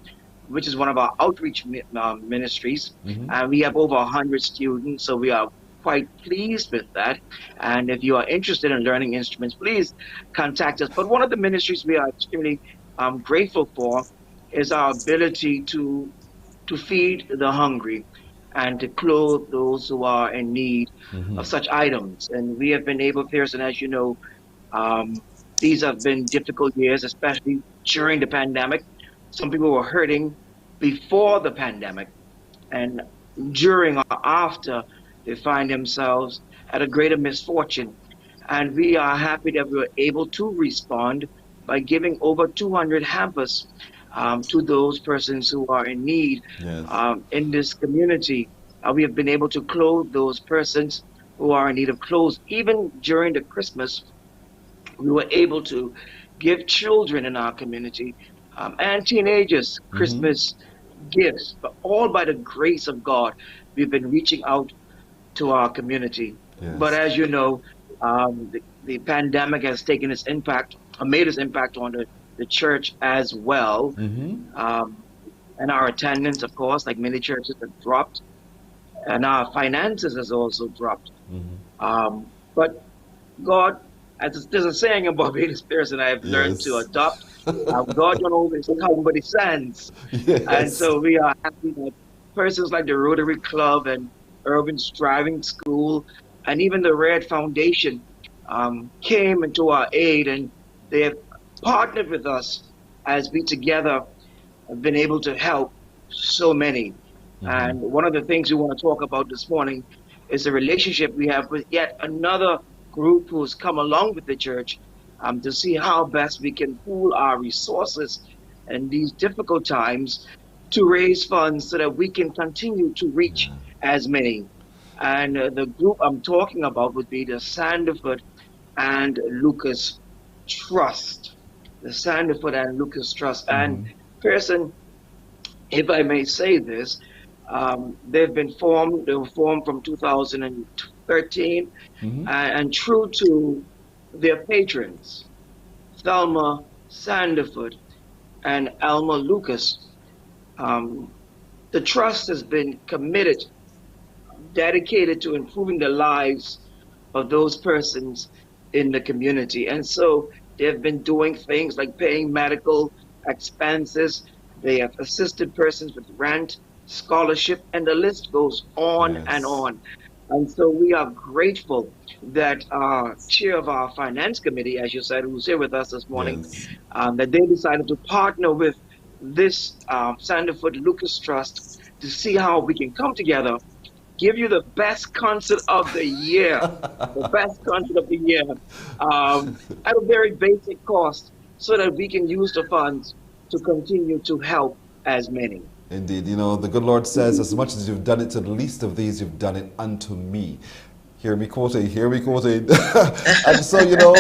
which is one of our outreach ministries. And we have over 100 students, so we are quite pleased with that. And if you are interested in learning instruments, please contact us. But one of the ministries we are extremely grateful for is our ability to feed the hungry and to clothe those who are in need of such items. And we have been able, Pearson, as you know, these have been difficult years, especially during the pandemic. Some people were hurting before the pandemic, and during or after, they find themselves at a greater misfortune. And we are happy that we were able to respond by giving over 200 hampers to those persons who are in need in this community. We have been able to clothe those persons who are in need of clothes. Even during the Christmas, we were able to give children in our community and teenagers Christmas gifts. But all by the grace of God, we've been reaching out to our community. But as you know, the pandemic has taken its impact, made its impact on the church as well. And our attendance, of course, like many churches, have dropped. And our finances has also dropped. But God, as there's a saying in Barbados, Pearson, I have learned to adopt. God don't always come, but He sends. And so we are happy that persons like the Rotary Club and Urban Striving School and even the Red Foundation came into our aid, and they have partnered with us as we together have been able to help so many. And one of the things we want to talk about this morning is the relationship we have with yet another group who's come along with the church to see how best we can pool our resources in these difficult times to raise funds so that we can continue to reach as many. And the group I'm talking about would be the Sandiford and Lucas Trust. The Sandiford and Lucas Trust. And Pearson, if I may say this, they were formed from 2013 and true to their patrons, Thelma Sandiford and Alma Lucas. The trust has been committed, dedicated to improving the lives of those persons in the community. And so they've been doing things like paying medical expenses. They have assisted persons with rent, scholarship, and the list goes on and on. And so we are grateful that our chair of our finance committee, as you said, who's here with us this morning, that they decided to partner with this Sandiford Lucas Trust to see how we can come together, give you the best concert of the year, the best concert of the year, at a very basic cost, so that we can use the funds to continue to help as many. Indeed, you know, the good Lord says, as much as you've done it to the least of these, you've done it unto me. Hear me quoting, hear me quoting. And so, you know,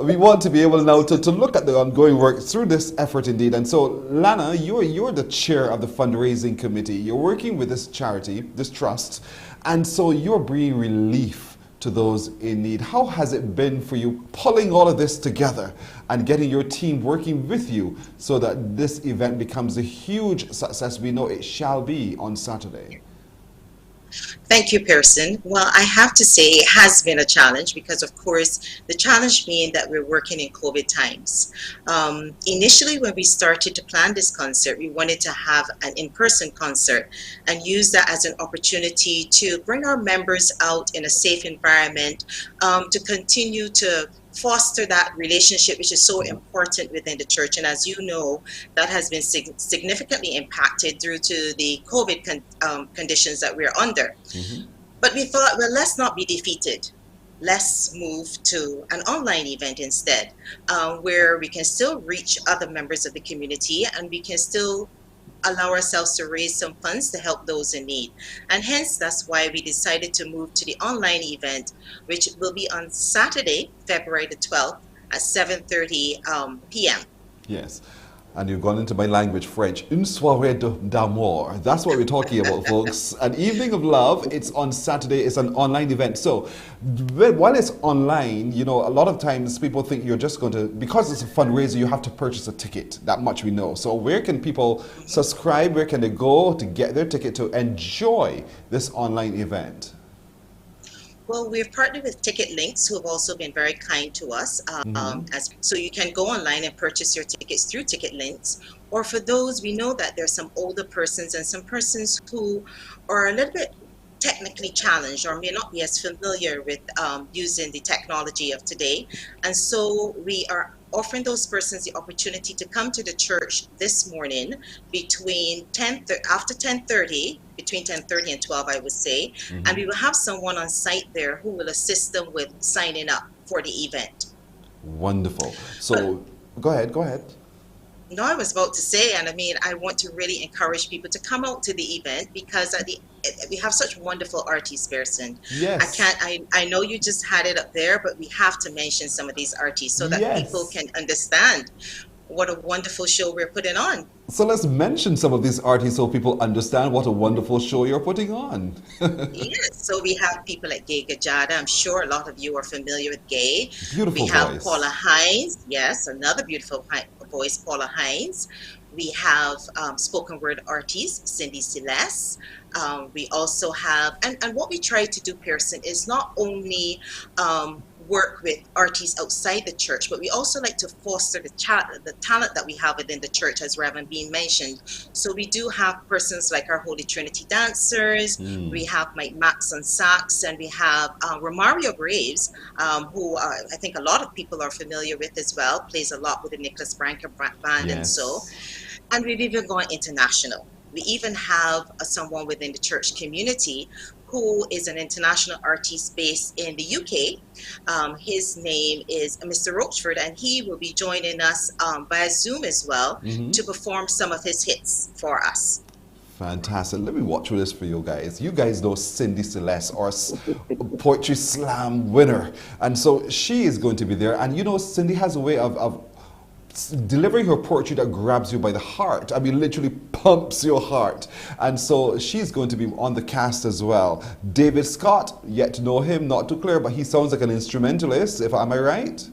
we want to be able now to look at the ongoing work through this effort indeed. And so, Lana, you're the chair of the fundraising committee. You're working with this charity, this trust, and so you're bringing relief to those in need. How has it been for you pulling all of this together and getting your team working with you so that this event becomes a huge success we know it shall be on Saturday? Thank you, Pearson. Well, I have to say it has been a challenge because, of course, the challenge being that we're working in COVID times. Initially, when we started to plan this concert, we wanted to have an in-person concert and use that as an opportunity to bring our members out in a safe environment, to continue to foster that relationship, which is so important within the church. And as you know, that has been significantly impacted due to the COVID conditions that we're under. But we thought, well, let's not be defeated. Let's move to an online event instead, where we can still reach other members of the community and we can still allow ourselves to raise some funds to help those in need. And hence, that's why we decided to move to the online event, which will be on Saturday, February the 12th at 7:30 p.m. Yes. And you've gone into my language, French. Une soirée d'amour. That's what we're talking about, folks. An evening of love. It's on Saturday. It's an online event. So while it's online, you know, a lot of times people think you're just going to, because it's a fundraiser, you have to purchase a ticket. That much we know. So where can people subscribe? Where can they go to get their ticket to enjoy this online event? Well, we've partnered with Ticket Links, who have also been very kind to us. So you can go online and purchase your tickets through Ticket Links. Or for those, we know that there's some older persons and some persons who are a little bit technically challenged or may not be as familiar with using the technology of today. And so we are offering those persons the opportunity to come to the church this morning between after 10:30, between 10:30 and 12, I would say. And we will have someone on site there who will assist them with signing up for the event. Wonderful. So go ahead. No, I was about to say, and I mean, I want to really encourage people to come out to the event because we have such wonderful artists, Pearson. Yes. I know you just had it up there, but we have to mention some of these artists so that people can understand what a wonderful show we're putting on. So let's mention some of these artists so people understand what a wonderful show you're putting on. Yes, so we have people like Gay Gajada. I'm sure a lot of you are familiar with Gay. Beautiful We have voice. Paula Hines. Yes, another beautiful voice, Paula Hines. We have spoken word artist, Cindy Celeste. We also have, and what we try to do, Pearson, is not only work with artists outside the church, but we also like to foster the talent that we have within the church, as Reverend Bean mentioned. So we do have persons like our Holy Trinity dancers, we have Mike Max on sax, and we have Romario Graves, who I think a lot of people are familiar with as well, plays a lot with the Nicholas Branca band and so. And we've even gone international. We even have someone within the church community who is an international artist based in the UK. His name is Mr. Rochford, and he will be joining us via Zoom as well to perform some of his hits for us. Fantastic. Let me watch this for you guys. You guys know Cindy Celeste, our Poetry Slam winner. And so she is going to be there. And you know, Cindy has a way of delivering her poetry that grabs you by the heart. I mean, literally pumps your heart. And so she's going to be on the cast as well. David Scott, yet to know him, not too clear, but he sounds like an instrumentalist, am I right?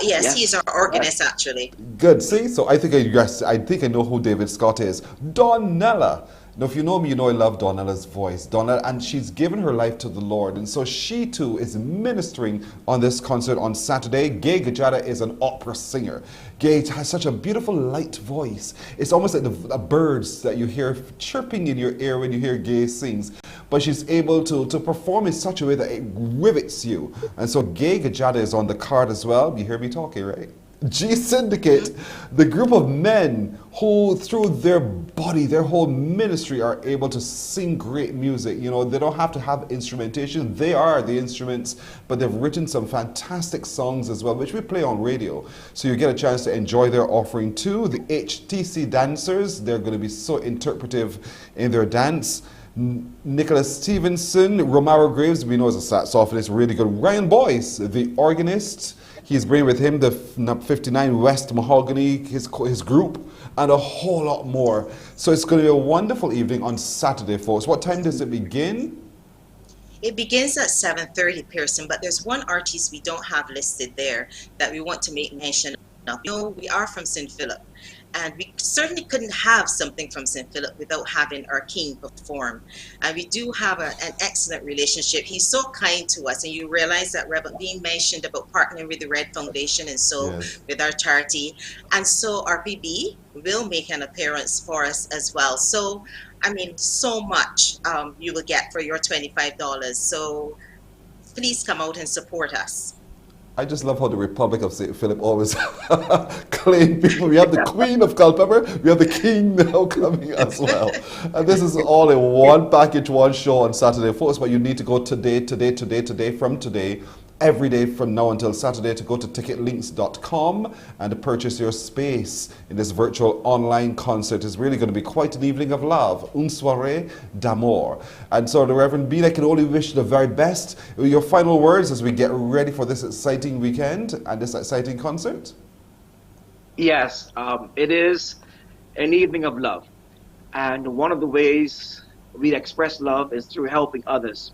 Yes, he's our organist, actually. Good. See, so I think I know who David Scott is. Donella. Now, if you know me, you know I love Donella's voice. Donella, and she's given her life to the Lord, and so she too is ministering on this concert on Saturday. Gay Gajada is an opera singer. Gay has such a beautiful light voice. It's almost like the birds that you hear chirping in your ear when you hear Gay sings. But she's able to perform in such a way that it rivets you. And so Gay Gajada is on the card as well. You hear me talking, right? G Syndicate, the group of men who through their body, their whole ministry are able to sing great music. You know, they don't have to have instrumentation. They are the instruments, but they've written some fantastic songs as well, which we play on radio. So you get a chance to enjoy their offering too. The HTC dancers, they're going to be so interpretive in their dance. Nicholas Stevenson, Romaro Graves, we know as a saxophonist, really good. Ryan Boyce, the organist, he's bringing with him the 59 West Mahogany, his group, and a whole lot more. So it's going to be a wonderful evening on Saturday, folks. What time does it begin? It begins at 7:30, Pearson, but there's one artist we don't have listed there that we want to make mention of. You know, we are from St. Philip, And we certainly couldn't have something from St. Philip without having our king perform. And we do have an excellent relationship. He's so kind to us. And you realize that Reverend being mentioned about partnering with the Red Foundation and so with our charity. And so RPB will make an appearance for us as well. So, I mean, so much you will get for your $25. So please come out and support us. I just love how the Republic of St. Philip always claim people. We have the Queen of Culpeper, we have the King now coming as well. And this is all in one package, one show on Saturday, folks. But you need to go today, from today, every day from now until Saturday to go to ticketlinks.com and to purchase your space in this virtual online concert. It's really going to be quite an evening of love, une soirée d'amour. And so the Reverend Bean, I can only wish the very best. Your final words as we get ready for this exciting weekend and this exciting concert? Yes, it is an evening of love. And one of the ways we express love is through helping others.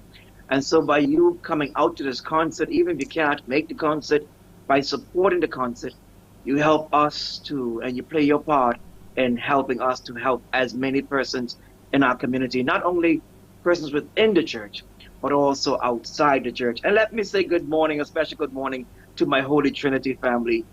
And so by you coming out to this concert, even if you can't make the concert, by supporting the concert, you help us to, and you play your part in helping us to help as many persons in our community, not only persons within the church, but also outside the church. And let me say good morning, a special good morning to my Holy Trinity family.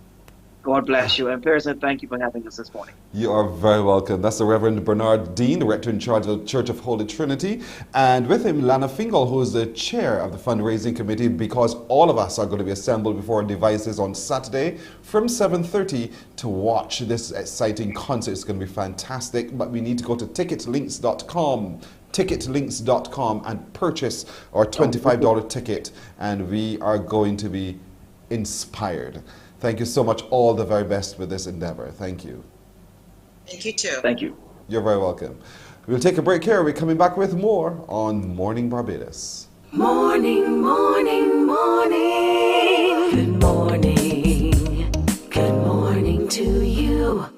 God bless you. And Pearson, thank you for having us this morning. You are very welcome. That's the Reverend Bernard Dean, the rector in charge of the Church of Holy Trinity. And with him, Lana Fingal, who is the chair of the fundraising committee, because all of us are going to be assembled before our devices on Saturday from 7:30 to watch this exciting concert. It's going to be fantastic. But we need to go to ticketlinks.com. ticketlinks.com and purchase our $25 ticket. And we are going to be inspired. Thank you so much. All the very best with this endeavor. Thank you. Thank you too. Thank you. You're very welcome. We'll take a break here. We're coming back with more on Morning Barbados. Morning, morning, morning. Good morning. Good morning to you.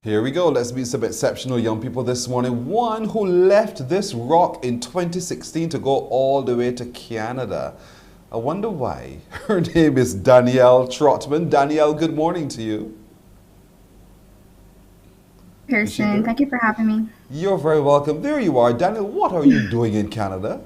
Here we go. Let's meet some exceptional young people this morning. One who left this rock in 2016 to go all the way to Canada. I wonder why. Her name is Danielle Trotman. Danielle, good morning to you. Pearson, thank you for having me. You're very welcome. There you are. Danielle, what are you doing in Canada?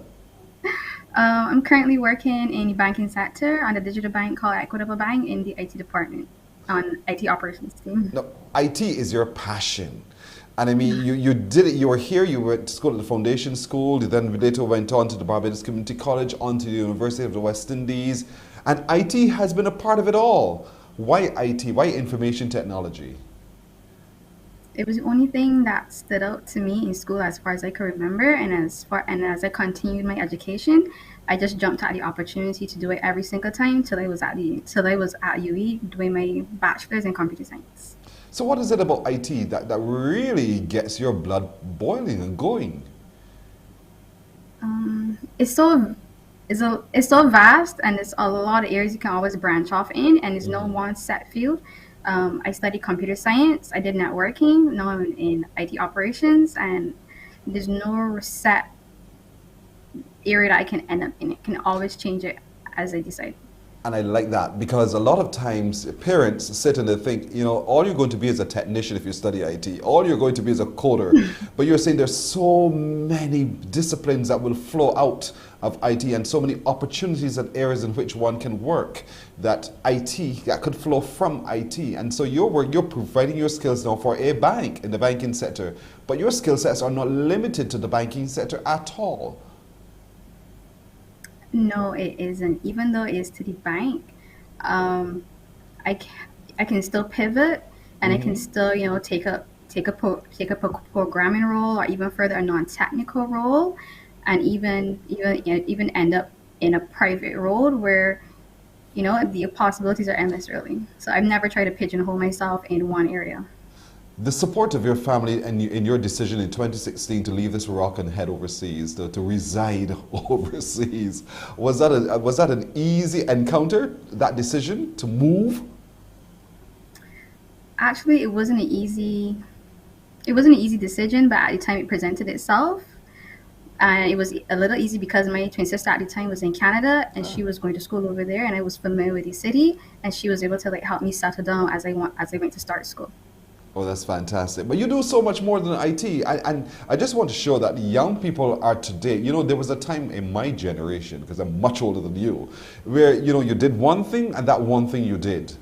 I'm currently working in the banking sector on a digital bank called Equitable Bank in the IT department on IT operations team. No, IT is your passion. And I mean, you did it, you were here, you went to school at the foundation school, you then later went on to the Barbados Community College, on to the University of the West Indies, and IT has been a part of it all. Why IT? Why information technology? It was the only thing that stood out to me in school as far as I could remember, and as I continued my education, I just jumped at the opportunity to do it every single time till I was at UE doing my bachelor's in computer science. So what is it about IT that really gets your blood boiling and going? It's so vast, and it's a lot of areas you can always branch off in, and it's no one set field. I studied computer science, I did networking, now I'm in IT operations, and there's no set area that I can end up in. It can always change it as I decide. And I like that because a lot of times parents sit and they think, you know, all you're going to be is a technician if you study IT. All you're going to be is a coder. But you're saying there's so many disciplines that will flow out of IT and so many opportunities and areas in which one can work that could flow from IT. And so you're providing your skills now for a bank in the banking sector. But your skill sets are not limited to the banking sector at all. No, it isn't. Even though it's to the bank, I can still pivot, and I can still, you know, take a programming role, or even further a non-technical role, and even end up in a private role where, you know, the possibilities are endless, really. So I've never tried to pigeonhole myself in one area. The support of your family and in your decision in 2016 to leave this rock and head overseas, to reside overseas, was that an easy encounter, that decision to move? Actually, it wasn't an easy decision, but at the time it presented itself. And it was a little easy because my twin sister at the time was in Canada, and she was going to school over there, and I was familiar with the city, and she was able to like help me settle down as I went to start school. Oh, that's fantastic. But you do so much more than IT. And I just want to show that young people are today, you know, there was a time in my generation, because I'm much older than you, where, you know, you did one thing and that one thing you did.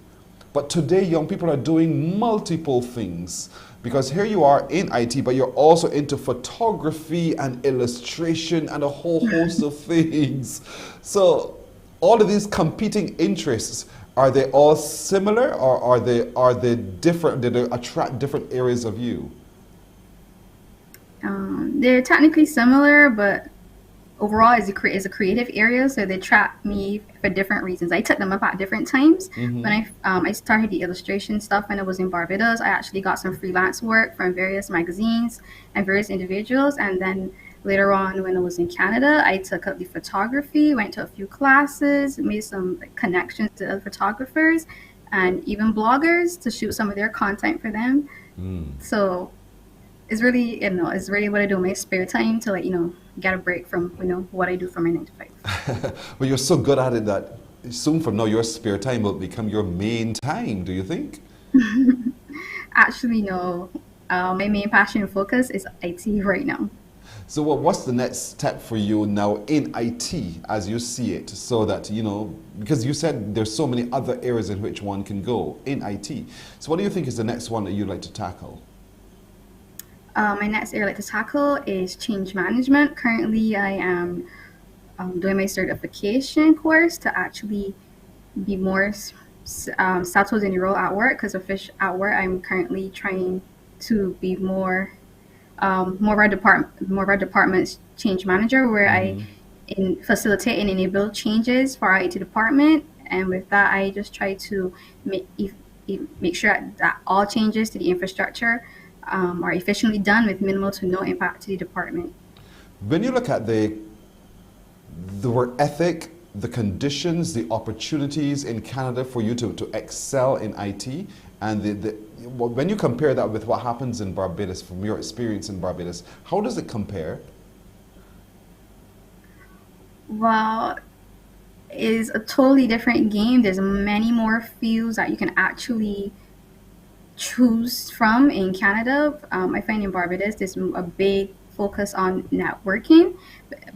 But today, young people are doing multiple things. Because here you are in IT, but you're also into photography and illustration and a whole host of things. So all of these competing interests, are they all similar, or are they different? Do they attract different areas of you? They're technically similar, but overall is a creative area, so they attract me for different reasons. I took them up at different times. When I started the illustration stuff when I was in Barbados, I actually got some freelance work from various magazines and various individuals, and then later on, when I was in Canada, I took up the photography, went to a few classes, made some connections to other photographers and even bloggers to shoot some of their content for them. So it's really, you know, it's really what I do in my spare time to, like, you know, get a break from, you know, what I do for my 9 to 5. But you're so good at it that soon from now your spare time will become your main time, do you think? Actually, no. My main passion and focus is IT right now. So what's the next step for you now in IT as you see it, so that, you know, because you said there's so many other areas in which one can go in IT. So what do you think is the next one that you'd like to tackle? My next area I'd like to tackle is change management. Currently, I am doing my certification course to actually be more settled in the role at work, because at work I'm currently trying to be more of our department's change manager, where I facilitate and enable changes for our IT department. And with that, I just try to make sure that all changes to the infrastructure are efficiently done with minimal to no impact to the department. When you look at the work ethic, the conditions, the opportunities in Canada for you to excel in IT, and when you compare that with what happens in Barbados, from your experience in Barbados, how does it compare? Well, it's a totally different game. There's many more fields that you can actually choose from in Canada. I find in Barbados there's a big focus on networking,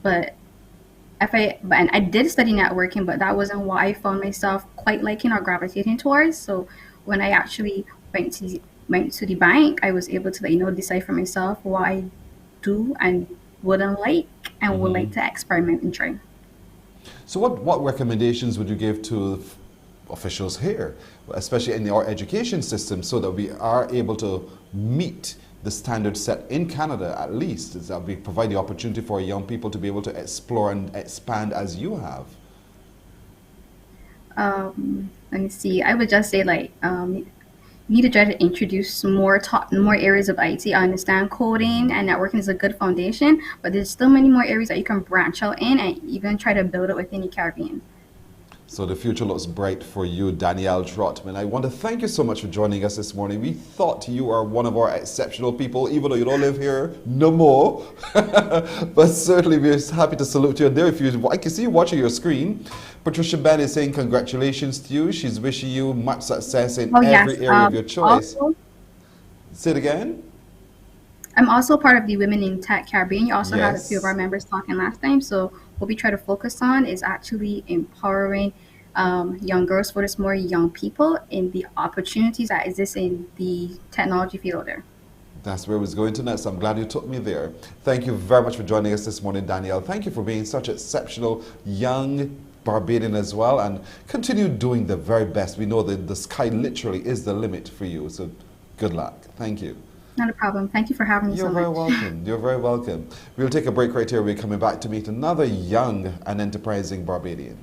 but I did study networking, but that wasn't what I found myself quite liking or gravitating towards. So when I actually went to the bank, I was able to, like, you know, decide for myself what I do and wouldn't like, and would like to experiment and try. So what recommendations would you give to officials here, especially in our education system, so that we are able to meet the standards set in Canada, at least, is that we provide the opportunity for young people to be able to explore and expand as you have? Let me see. I would just say, like, you need to try to introduce more areas of IT. I understand coding and networking is a good foundation, but there's still many more areas that you can branch out in and even try to build it within the Caribbean. So the future looks bright for you, Danielle Trotman. I want to thank you so much for joining us this morning. We thought you are one of our exceptional people, even though you don't live here no more. But certainly we're happy to salute you. And there, I can see you watching your screen. Patricia Ben is saying congratulations to you. She's wishing you much success in every area of your choice. Also, say it again. I'm also part of the Women in Tech Caribbean. You also had a few of our members talking last time. So what we try to focus on is actually empowering young girls, for this more young people, in the opportunities that exist in the technology field there. That's where I was going to next. I'm glad you took me there. Thank you very much for joining us this morning, Danielle. Thank you for being such exceptional young Barbadian as well, and continue doing the very best. We know that the sky literally is the limit for you. So good luck. Thank you. Not a problem. Thank you for having me so much. You're very welcome. You're very welcome. We'll take a break right here. We're coming back to meet another young and enterprising Barbadian.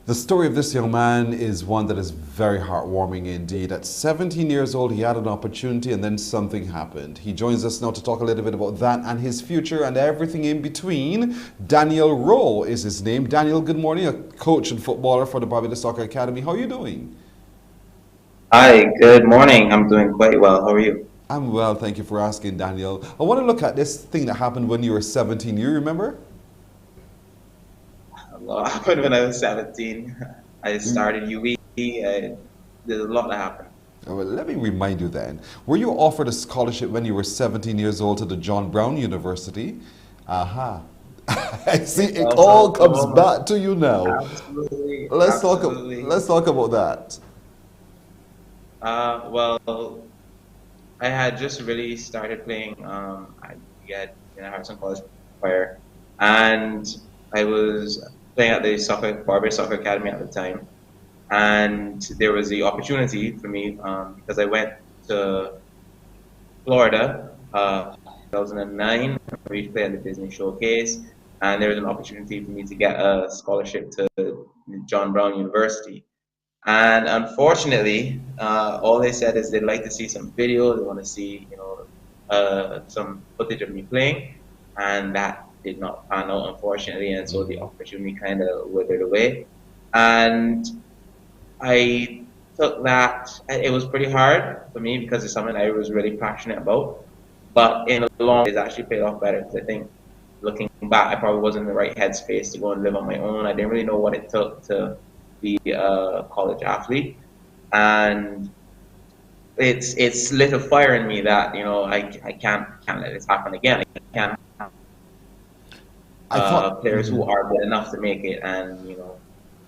The story of this young man is one that is very heartwarming indeed. At 17 years old, he had an opportunity and then something happened. He joins us now to talk a little bit about that and his future and everything in between. Daniel Rowe is his name. Daniel, good morning, a coach and footballer for the Barbados Soccer Academy. How are you doing? Hi, good morning. I'm doing quite well. How are you? I'm well, thank you for asking, Daniel. I want to look at this thing that happened when you were 17. You remember? What happened when I was 17? I started UE. There's a lot that happened. Well, let me remind you then. Were you offered a scholarship when you were 17 years old to the John Brown University? Aha. I see it all comes back to you now. Absolutely. Let's talk about that. Well, I had just really started playing at Harrison College prior, and I was playing at the Barbados Soccer Academy at the time, and there was the opportunity for me because I went to Florida 2009. We played at the Disney Showcase, and there was an opportunity for me to get a scholarship to John Brown University. And unfortunately, all they said is they'd like to see some video. They want to see, some footage of me playing, and that did not pan out, unfortunately. And so the opportunity kind of withered away. And I took that. It was pretty hard for me because it's something I was really passionate about. But in the long run, it's actually paid off better because I think, looking back, I probably wasn't in the right headspace to go and live on my own. I didn't really know what it took to be a college athlete, and it's lit a fire in me that I can't let this happen again. I can't have players who are good enough to make it, and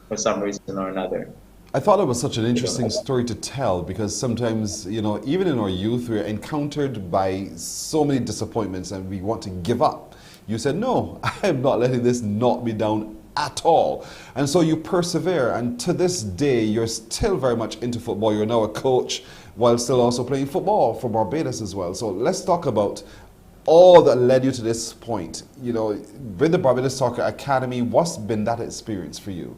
for some reason or another. I thought it was such an interesting story to tell because sometimes, even in our youth, we're encountered by so many disappointments and we want to give up. You said, no, I'm not letting this knock me down at all. And so you persevere, and to this day, you're still very much into football. You're now a coach while still also playing football for Barbados as well. So let's talk about all that led you to this point. With the Barbados Soccer Academy, what's been that experience for you?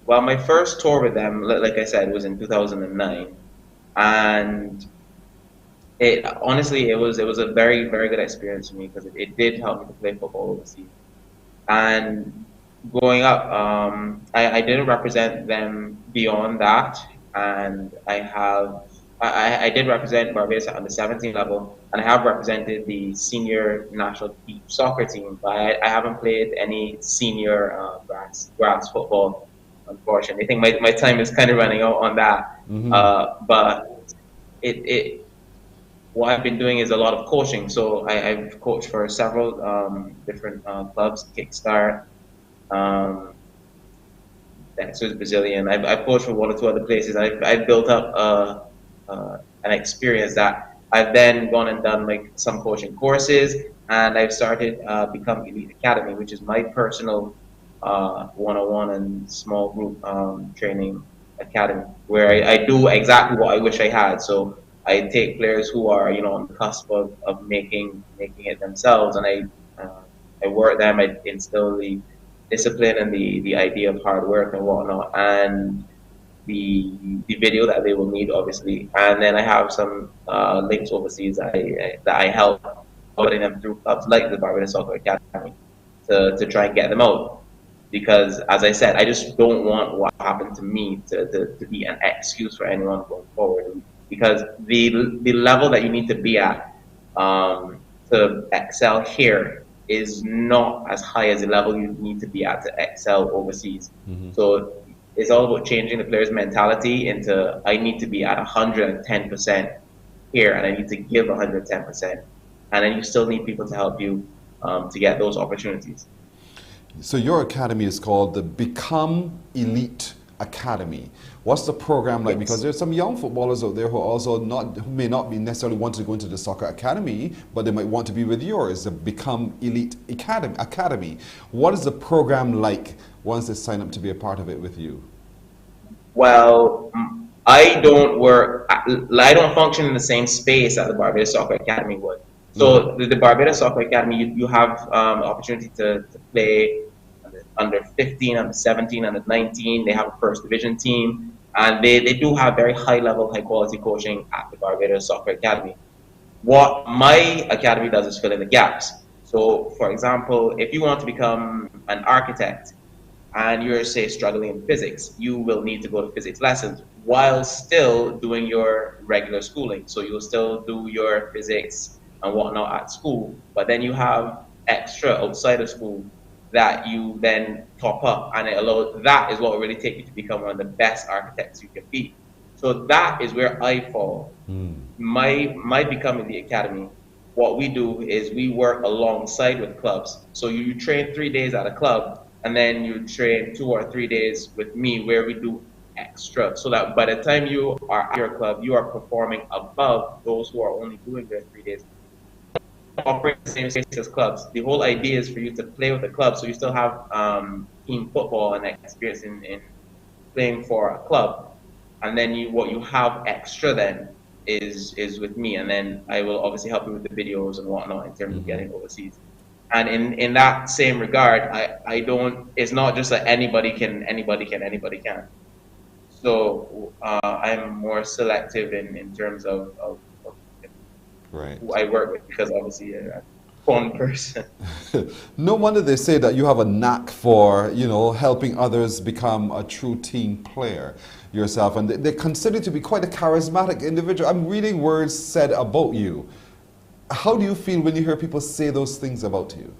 Well, my first tour with them, like I said, was in 2009, and honestly, it was a very, very good experience for me because it did help me to play football overseas. And growing up, I didn't represent them beyond that, and I have I did represent Barbados at under 17 level, and I have represented the senior national beach soccer team, but I haven't played any senior grass football, unfortunately. I think my time is kind of running out on that. But what I've been doing is a lot of coaching. So I've coached for several different clubs, Kickstart, Dexter's Brazilian. I've coached for one or two other places. I've built up an experience that I've then gone and done like some coaching courses, and I've started Become Elite Academy, which is my personal one-on-one and small group training academy, where I do exactly what I wish I had. So I take players who are, on the cusp of making it themselves, and I work them. I instill the discipline and the idea of hard work and whatnot, and the video that they will need, obviously. And then I have some links overseas that I help putting them through clubs like the Barbados Soccer Academy to try and get them out. Because, as I said, I just don't want what happened to me to be an excuse for anyone going forward. Because the level that you need to be at to excel here is not as high as the level you need to be at to excel overseas. So it's all about changing the player's mentality into, I need to be at 110% here, and I need to give 110%. And then you still need people to help you to get those opportunities. So your academy is called the Become Elite Academy. What's the program like? Because there's some young footballers out there who may not be necessarily wanting to go into the soccer academy, but they might want to be with yours, the Become Elite Academy. What is the program like once they sign up to be a part of it with you? Well, I don't function in the same space that the Barbados Soccer Academy would. So the Barbados Soccer Academy, you have opportunity to play under 15, under 17, under 19. They have a first division team, and they do have very high level, high quality coaching at the Barbados Soccer Academy. What my academy does is fill in the gaps. So, for example, if you want to become an architect and you're, say, struggling in physics, you will need to go to physics lessons while still doing your regular schooling. So you'll still do your physics and whatnot at school, but then you have extra outside of school that you then top up, and that is what will really take you to become one of the best architects you can be. So that is where I fall. My Becoming the Academy, what we do is we work alongside with clubs. So you train 3 days at a club, and then you train 2 or 3 days with me, where we do extra, so that by the time you are at your club, you are performing above those who are only doing their 3 days. Operate the same space as clubs. The whole idea is for you to play with the club, so you still have team football and experience in playing for a club, and then what you have extra then is with me, and then I will obviously help you with the videos and whatnot in terms of getting overseas. And in that same regard, I don't. It's not just that anybody can. So I'm more selective in terms of who I work with, because obviously I'm a fun person. No wonder they say that you have a knack for, helping others become a true team player yourself, and they consider you to be quite a charismatic individual. I'm reading words said about you. How do you feel when you hear people say those things about you?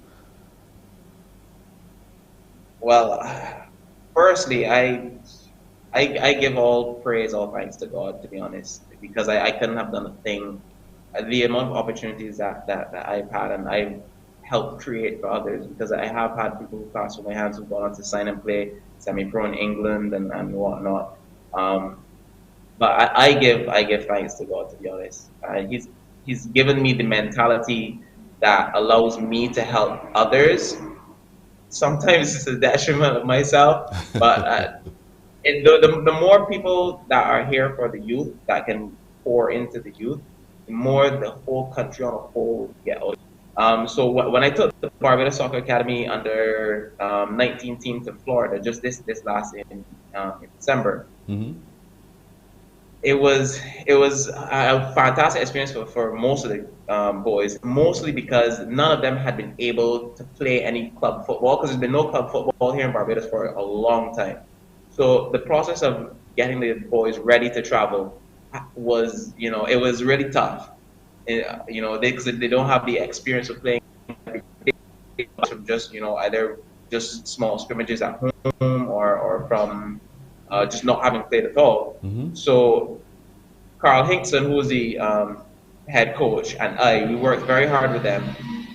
Well, firstly, I give all praise, all thanks to God, to be honest, because I couldn't have done a thing. The amount of opportunities that I've had and I've helped create for others, because I have had people who passed through my hands who've gone on to sign and play semi-pro in England and whatnot. But I give thanks to God, to be honest. He's given me the mentality that allows me to help others. Sometimes it's a detriment of myself, but the more people that are here for the youth, that can pour into the youth, the more the whole country on a whole get out. So when I took the Barbados Soccer Academy under 19 team to Florida, just this last in December, it was a fantastic experience for most of the boys, mostly because none of them had been able to play any club football, because there's been no club football here in Barbados for a long time. So the process of getting the boys ready to travel was, it was really tough. Cause they don't have the experience of playing from just, either just small scrimmages at home or from just not having played at all. So Carl Hinkson, who was the head coach, and we worked very hard with them.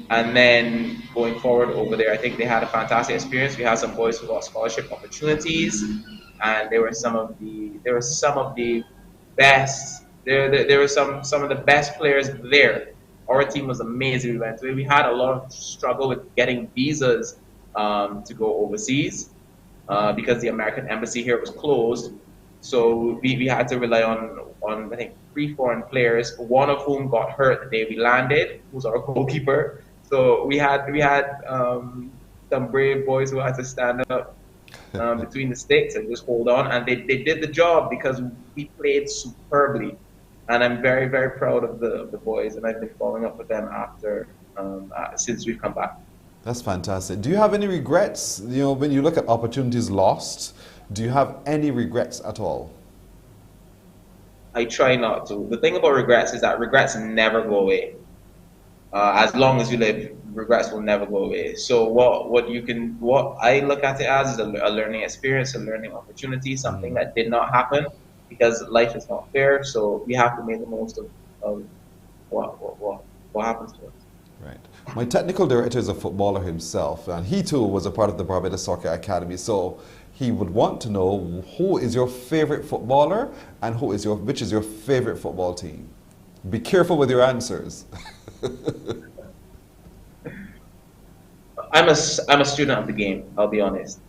And then going forward over there, I think they had a fantastic experience. We had some boys who got scholarship opportunities, and there were some of the best. There were some of the best players there. Our team was amazing. We had a lot of struggle with getting visas to go overseas because the American embassy here was closed. So we had to rely on I think 3 foreign players, one of whom got hurt the day we landed, who's our goalkeeper. So we had some brave boys who had to stand up between the sticks and just hold on, and they did the job because we played superbly. And I'm very, very proud of the boys, and I've been following up with them after since we've come back. That's fantastic. Do you have any regrets? When you look at opportunities lost, do you have any regrets at all? I try not to. The thing about regrets is that regrets never go away. As long as you live, regrets will never go away. So what I look at it as is a learning experience, a learning opportunity, something that did not happen, because life is not fair. So we have to make the most of what happens to us. Right. My technical director is a footballer himself, and he too was a part of the Barbados Soccer Academy. So he would want to know, who is your favorite footballer and which is your favorite football team? Be careful with your answers. I'm a student of the game, I'll be honest.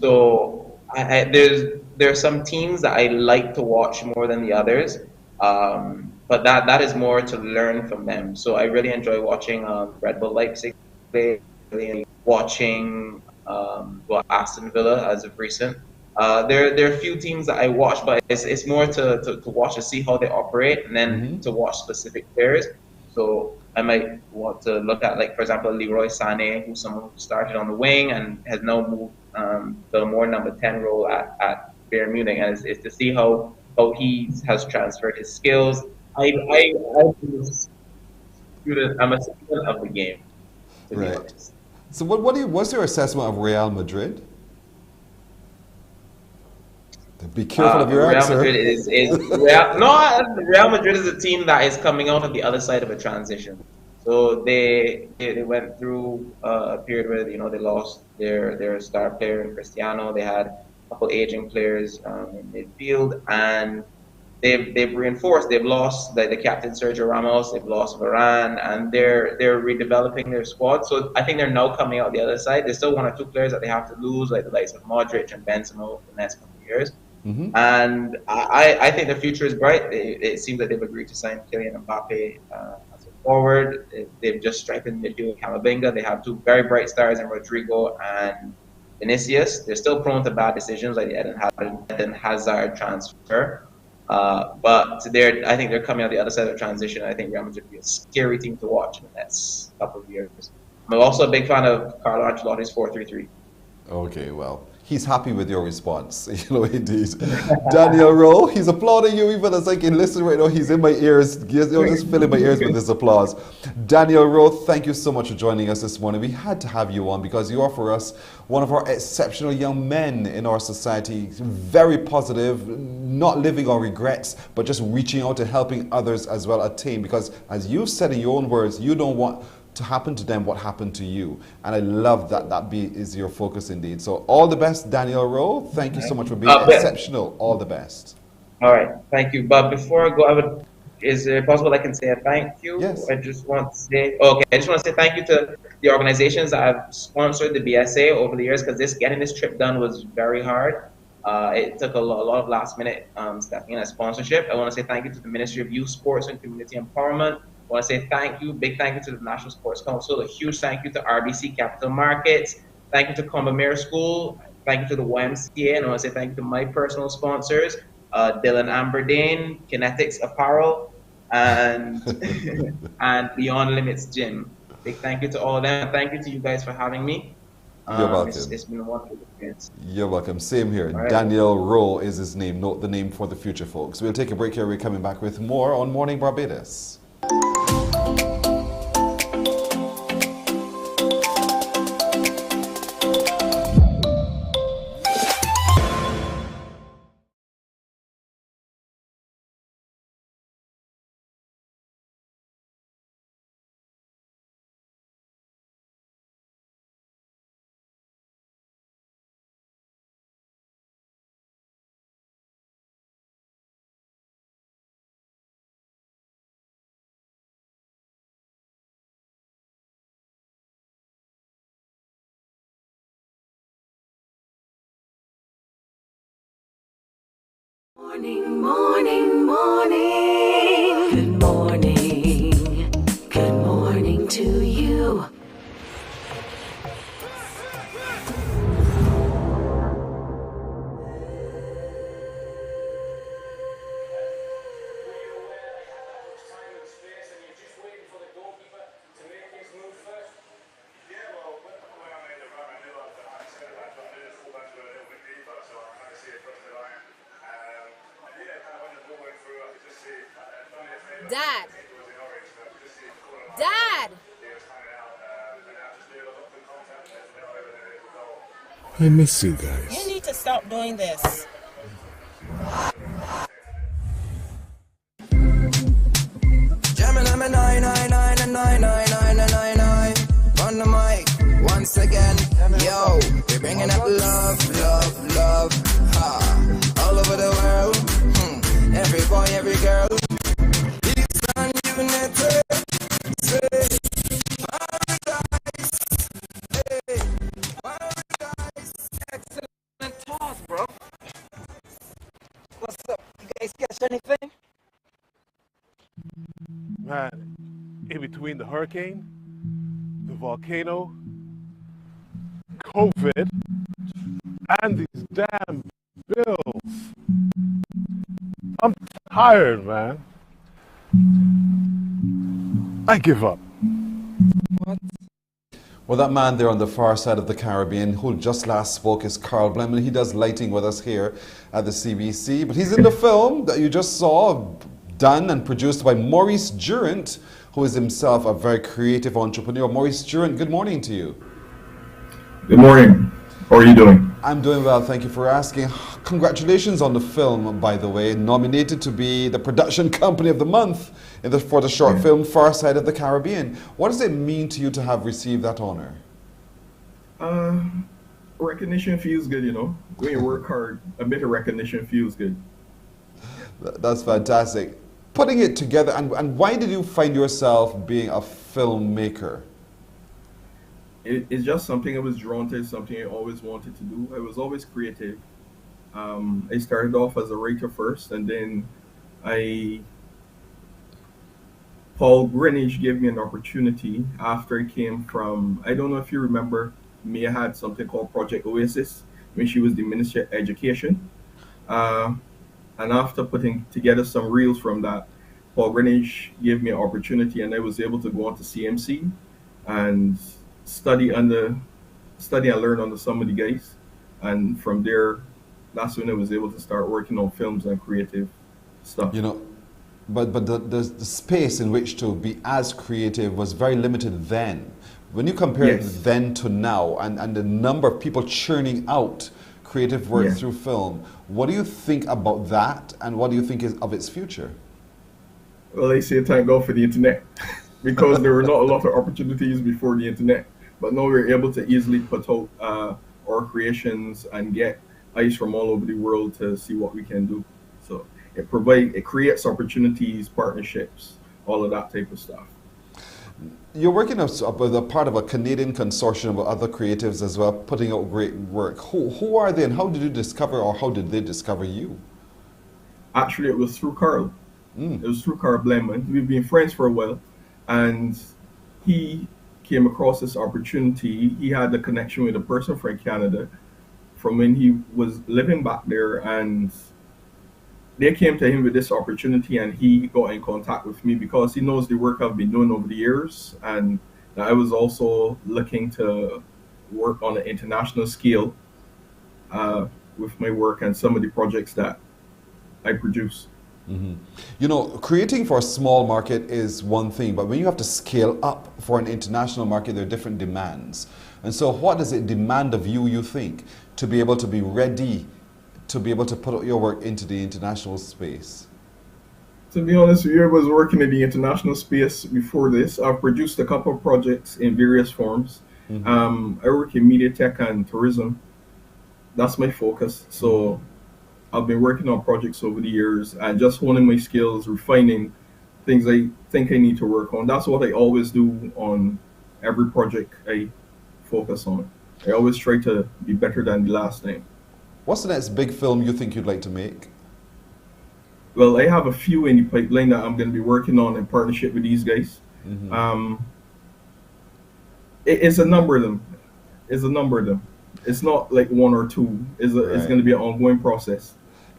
So there's some teams that I like to watch more than the others, but that is more to learn from them. So I really enjoy watching Red Bull Leipzig play, really watching Aston Villa as of recent. There are a few teams that I watch, but it's more to watch to see how they operate, and then to watch specific players. So I might want to look at, like, for example, Leroy Sané, who's someone who started on the wing and has now moved to a more number 10 role at Bayern Munich, and it's to see how he has transferred his skills. I'm a student of the game, to be honest. So what's your assessment of Real Madrid? Be careful of your answer. Real Madrid is a team that is coming out of the other side of a transition. So they went through a period where they lost their star player in Cristiano. They had a couple aging players in midfield, and they've reinforced. They've lost the captain Sergio Ramos. They've lost Varane, and they're redeveloping their squad. So I think they're now coming out the other side. There's still 1 or 2 players that they have to lose, like the likes of Modric and Benzema for the next couple of years. And I think the future is bright. It seems that they've agreed to sign Kylian Mbappe as a forward. They've just strengthened midfield Camavinga. They have 2 very bright stars in Rodrigo and Vinicius. They're still prone to bad decisions, like the Eden Hazard transfer. But I think they're coming out the other side of the transition. I think Real Madrid will be a scary team to watch in the next couple of years. I'm also a big fan of Carlo Ancelotti's 4-3-3. Okay, well, he's happy with your response. Indeed. Daniel Rowe, he's applauding you even as I can listen right now. He's in my ears. He's just filling my ears with this applause. Daniel Rowe, thank you so much for joining us this morning. We had to have you on because you are for us one of our exceptional young men in our society. Very positive, not living on regrets, but just reaching out and helping others as well attain. Because as you've said in your own words, you don't want to happen to them what happened to you, and I love that is your focus indeed. So all the best, Daniel Rowe. Thank you so much for being exceptional. All the best. All right, thank you. But before I go, is it possible I can say a thank you? Yes. I just want to say thank you to the organizations that have sponsored the BSA over the years, because getting this trip done was very hard. It took a lot of last minute stepping in as sponsorship. I want to say thank you to the Ministry of Youth, Sports and Community Empowerment. I want to say big thank you to the National Sports Council, a huge thank you to RBC Capital Markets, thank you to Combermere School, thank you to the YMCA, and I want to say thank you to my personal sponsors, Dylan Amberdane, Kinetics Apparel, and and Beyond Limits Gym. Big thank you to all of them. Thank you to you guys for having me. You're welcome. It's been a wonderful experience. You're welcome. Same here. All right. Daniel Rowe is his name. Note the name for the future, folks. We'll take a break here. We're coming back with more on Morning Barbados. Morning, morning, morning. Good morning. Good morning to you. Dad! Dad! I miss you guys. You need to stop doing this. Jamming on my 999 and 999 on the mic once again. Yo, we're bringing up love, love, love. Ha, all over the world. Every boy, every girl. It's ununited. Say, paradise. Hey, paradise. Excellent toss, bro. What's up? You guys catch anything? Man, in between the hurricane, the volcano, COVID, and these damn bills, I'm tired, man. I give up. What? Well, that man there on the far side of the Caribbean who just last spoke is Carl Blemon. He does lighting with us here at the CBC, but he's in the film that you just saw, done and produced by Maurice Durant, who is himself a very creative entrepreneur. Maurice Durant, good morning to you. Good morning. How are you doing? I'm doing well, thank you for asking. Congratulations on the film, by the way, nominated to be the production company of the month for the short film Far Side of the Caribbean. What does it mean to you to have received that honor? Recognition feels good, you know. When you work hard, a bit of recognition feels good. That's fantastic. Putting it together, and why did you find yourself being a filmmaker? It's just something I was drawn to, something I always wanted to do. I was always creative. I started off as a writer first, and then Paul Greenwich gave me an opportunity after I came from, I don't know if you remember, Mia had something called Project Oasis when she was the Minister of Education. And after putting together some reels from that, Paul Greenwich gave me an opportunity, and I was able to go on to CMC and study and learn under some of the guys. And from there, that's when I was able to start working on films and creative stuff. You know, but the space in which to be as creative was very limited then. When you compare it then to now, and the number of people churning out creative work through film, what do you think about that, and what do you think is of its future? Well, I say thank God for the internet, because there were not a lot of opportunities before the internet, but now we're able to easily put out our creations and get eyes from all over the world to see what we can do. So it creates opportunities, partnerships, all of that type of stuff. You're working as a part of a Canadian consortium of other creatives as well, putting out great work. Who are they, and how did you discover, or how did they discover you? Actually, it was through Carl. It was through Carl Blemon. We've been friends for a while, and he came across this opportunity. He had a connection with a person from Canada from when he was living back there, and they came to him with this opportunity, and he got in contact with me because he knows the work I've been doing over the years, and I was also looking to work on an international scale with my work and some of the projects that I produce. You know, creating for a small market is one thing, but when you have to scale up for an international market, there are different demands. And so what does it demand of you, you think, to be able to be ready to be able to put your work into the international space? To be honest with you, I was working in the international space before this. I've produced a couple of projects in various forms. I work in media tech and tourism. That's my focus. So I've been working on projects over the years and just honing my skills, refining things I think I need to work on. That's what I always do on every project I focus on. I always try to be better than the last time. What's the next big film you think you'd like to make? Well, I have a few in the pipeline that I'm going to be working on in partnership with these guys. It's a number of them. It's not like one or two. It's going to be an ongoing process.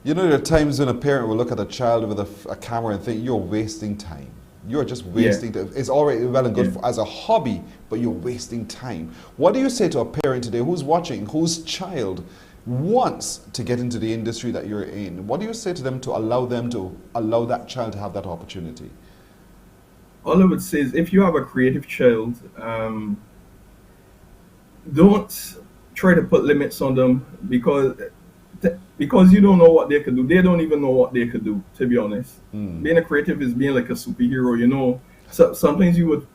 You know, there are times when a parent will look at a child with a camera and think, you're wasting time. You're just wasting time. It's already well and good as a hobby, but you're wasting time. What do you say to a parent today who's watching, whose child wants to get into the industry that you're in? What do you say to them to allow that child to have that opportunity? All I would say is, if you have a creative child, don't try to put limits on them because you don't know what they could do. They don't even know what they could do, to be honest. Being a creative is being like a superhero, you know. So sometimes you would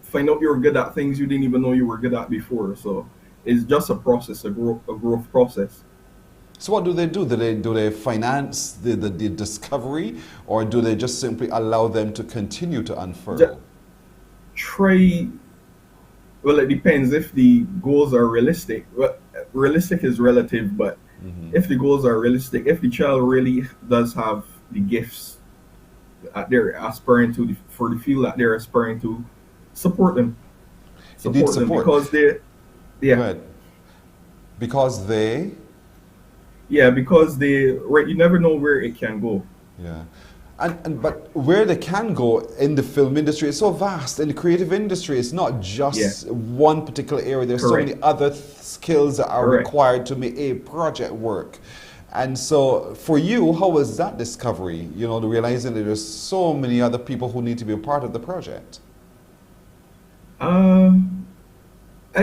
find out you're good at things you didn't even know you were good at before. So it's just a process, a growth process. So what do they do? Do they finance the discovery, or do they just simply allow them to continue to unfurl? Well, it depends if the goals are realistic. Well, realistic is relative, but if the goals are realistic, if the child really does have the gifts that they're aspiring to, for the field that they're aspiring to, support them. Support them because they, because they. Yeah, because you never know where it can go. Yeah. But where they can go in the film industry is so vast. In the creative industry, it's not just one particular area. There's so many other skills that are required to make a project work. And so for you, how was that discovery? You know, realizing that there's so many other people who need to be a part of the project. I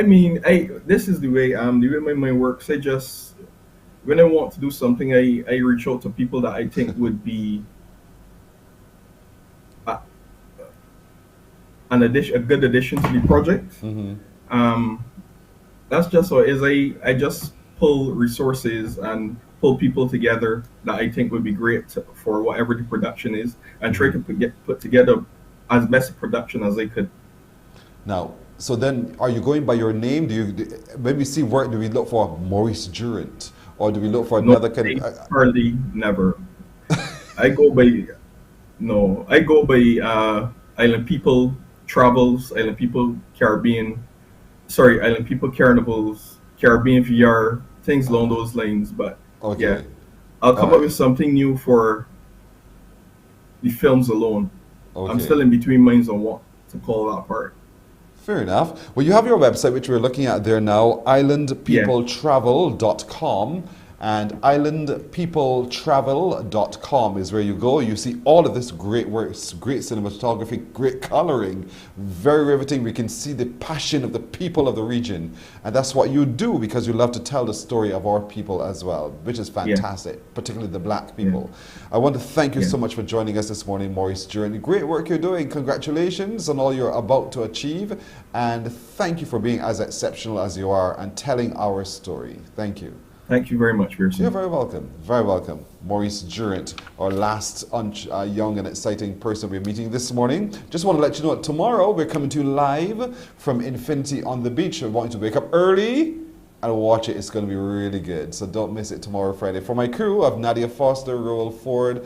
mean, this is the way my mind works. When I want to do something, I reach out to people that I think would be a good addition to the project. That's just how it is. I just pull resources and pull people together that I think would be great for whatever the production is, and try to put together as best a production as I could. Now, so then, are you going by your name? When we see work, do we look for Maurice Durant, or do we look for another kind of? Hardly, never. I go by Island People Travels, Island People Caribbean, Island People Carnivals, Caribbean VR, things along those lines. But yeah, I'll come up with something new for the films alone. I'm still in between minds on what to call that part. Fair enough. Well, you have your website, which we're looking at there now, islandpeopletravel.com. And islandpeopletravel.com is where you go. You see all of this great work, great cinematography, great coloring, very riveting. We can see the passion of the people of the region. And that's what you do, because you love to tell the story of our people as well, which is fantastic, particularly the black people. I want to thank you so much for joining us this morning, Maurice Durant. Great work you're doing. Congratulations on all you're about to achieve. And thank you for being as exceptional as you are and telling our story. Thank you. Thank you very much, Pearson. You're very welcome. Very welcome. Maurice Durant, our last young and exciting person we're meeting this morning. Just want to let you know, tomorrow we're coming to you live from Infinity on the Beach. I want you to wake up early and watch it. It's going to be really good. So don't miss it tomorrow, Friday. For my crew of Nadia Foster, Roel Ford,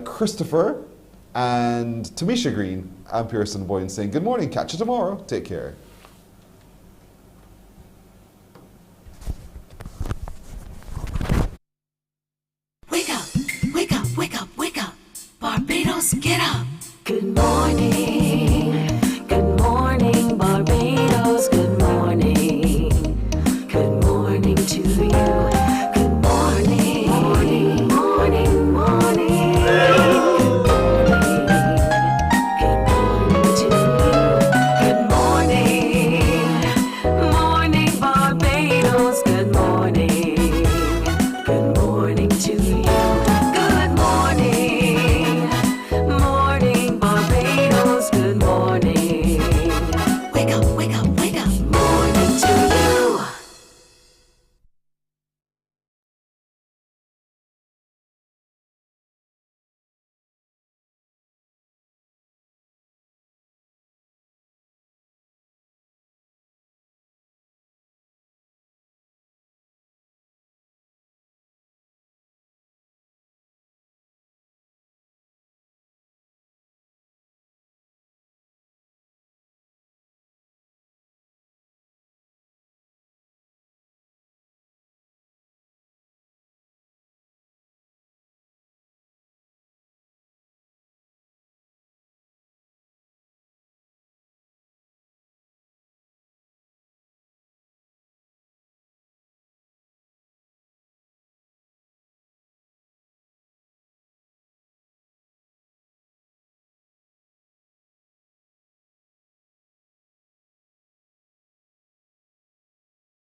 Christopher, and Tamisha Green, I'm Pearson Boyne saying good morning. Catch you tomorrow. Take care. Wake up, wake up, wake up, wake up. Barbados, get up. Good morning.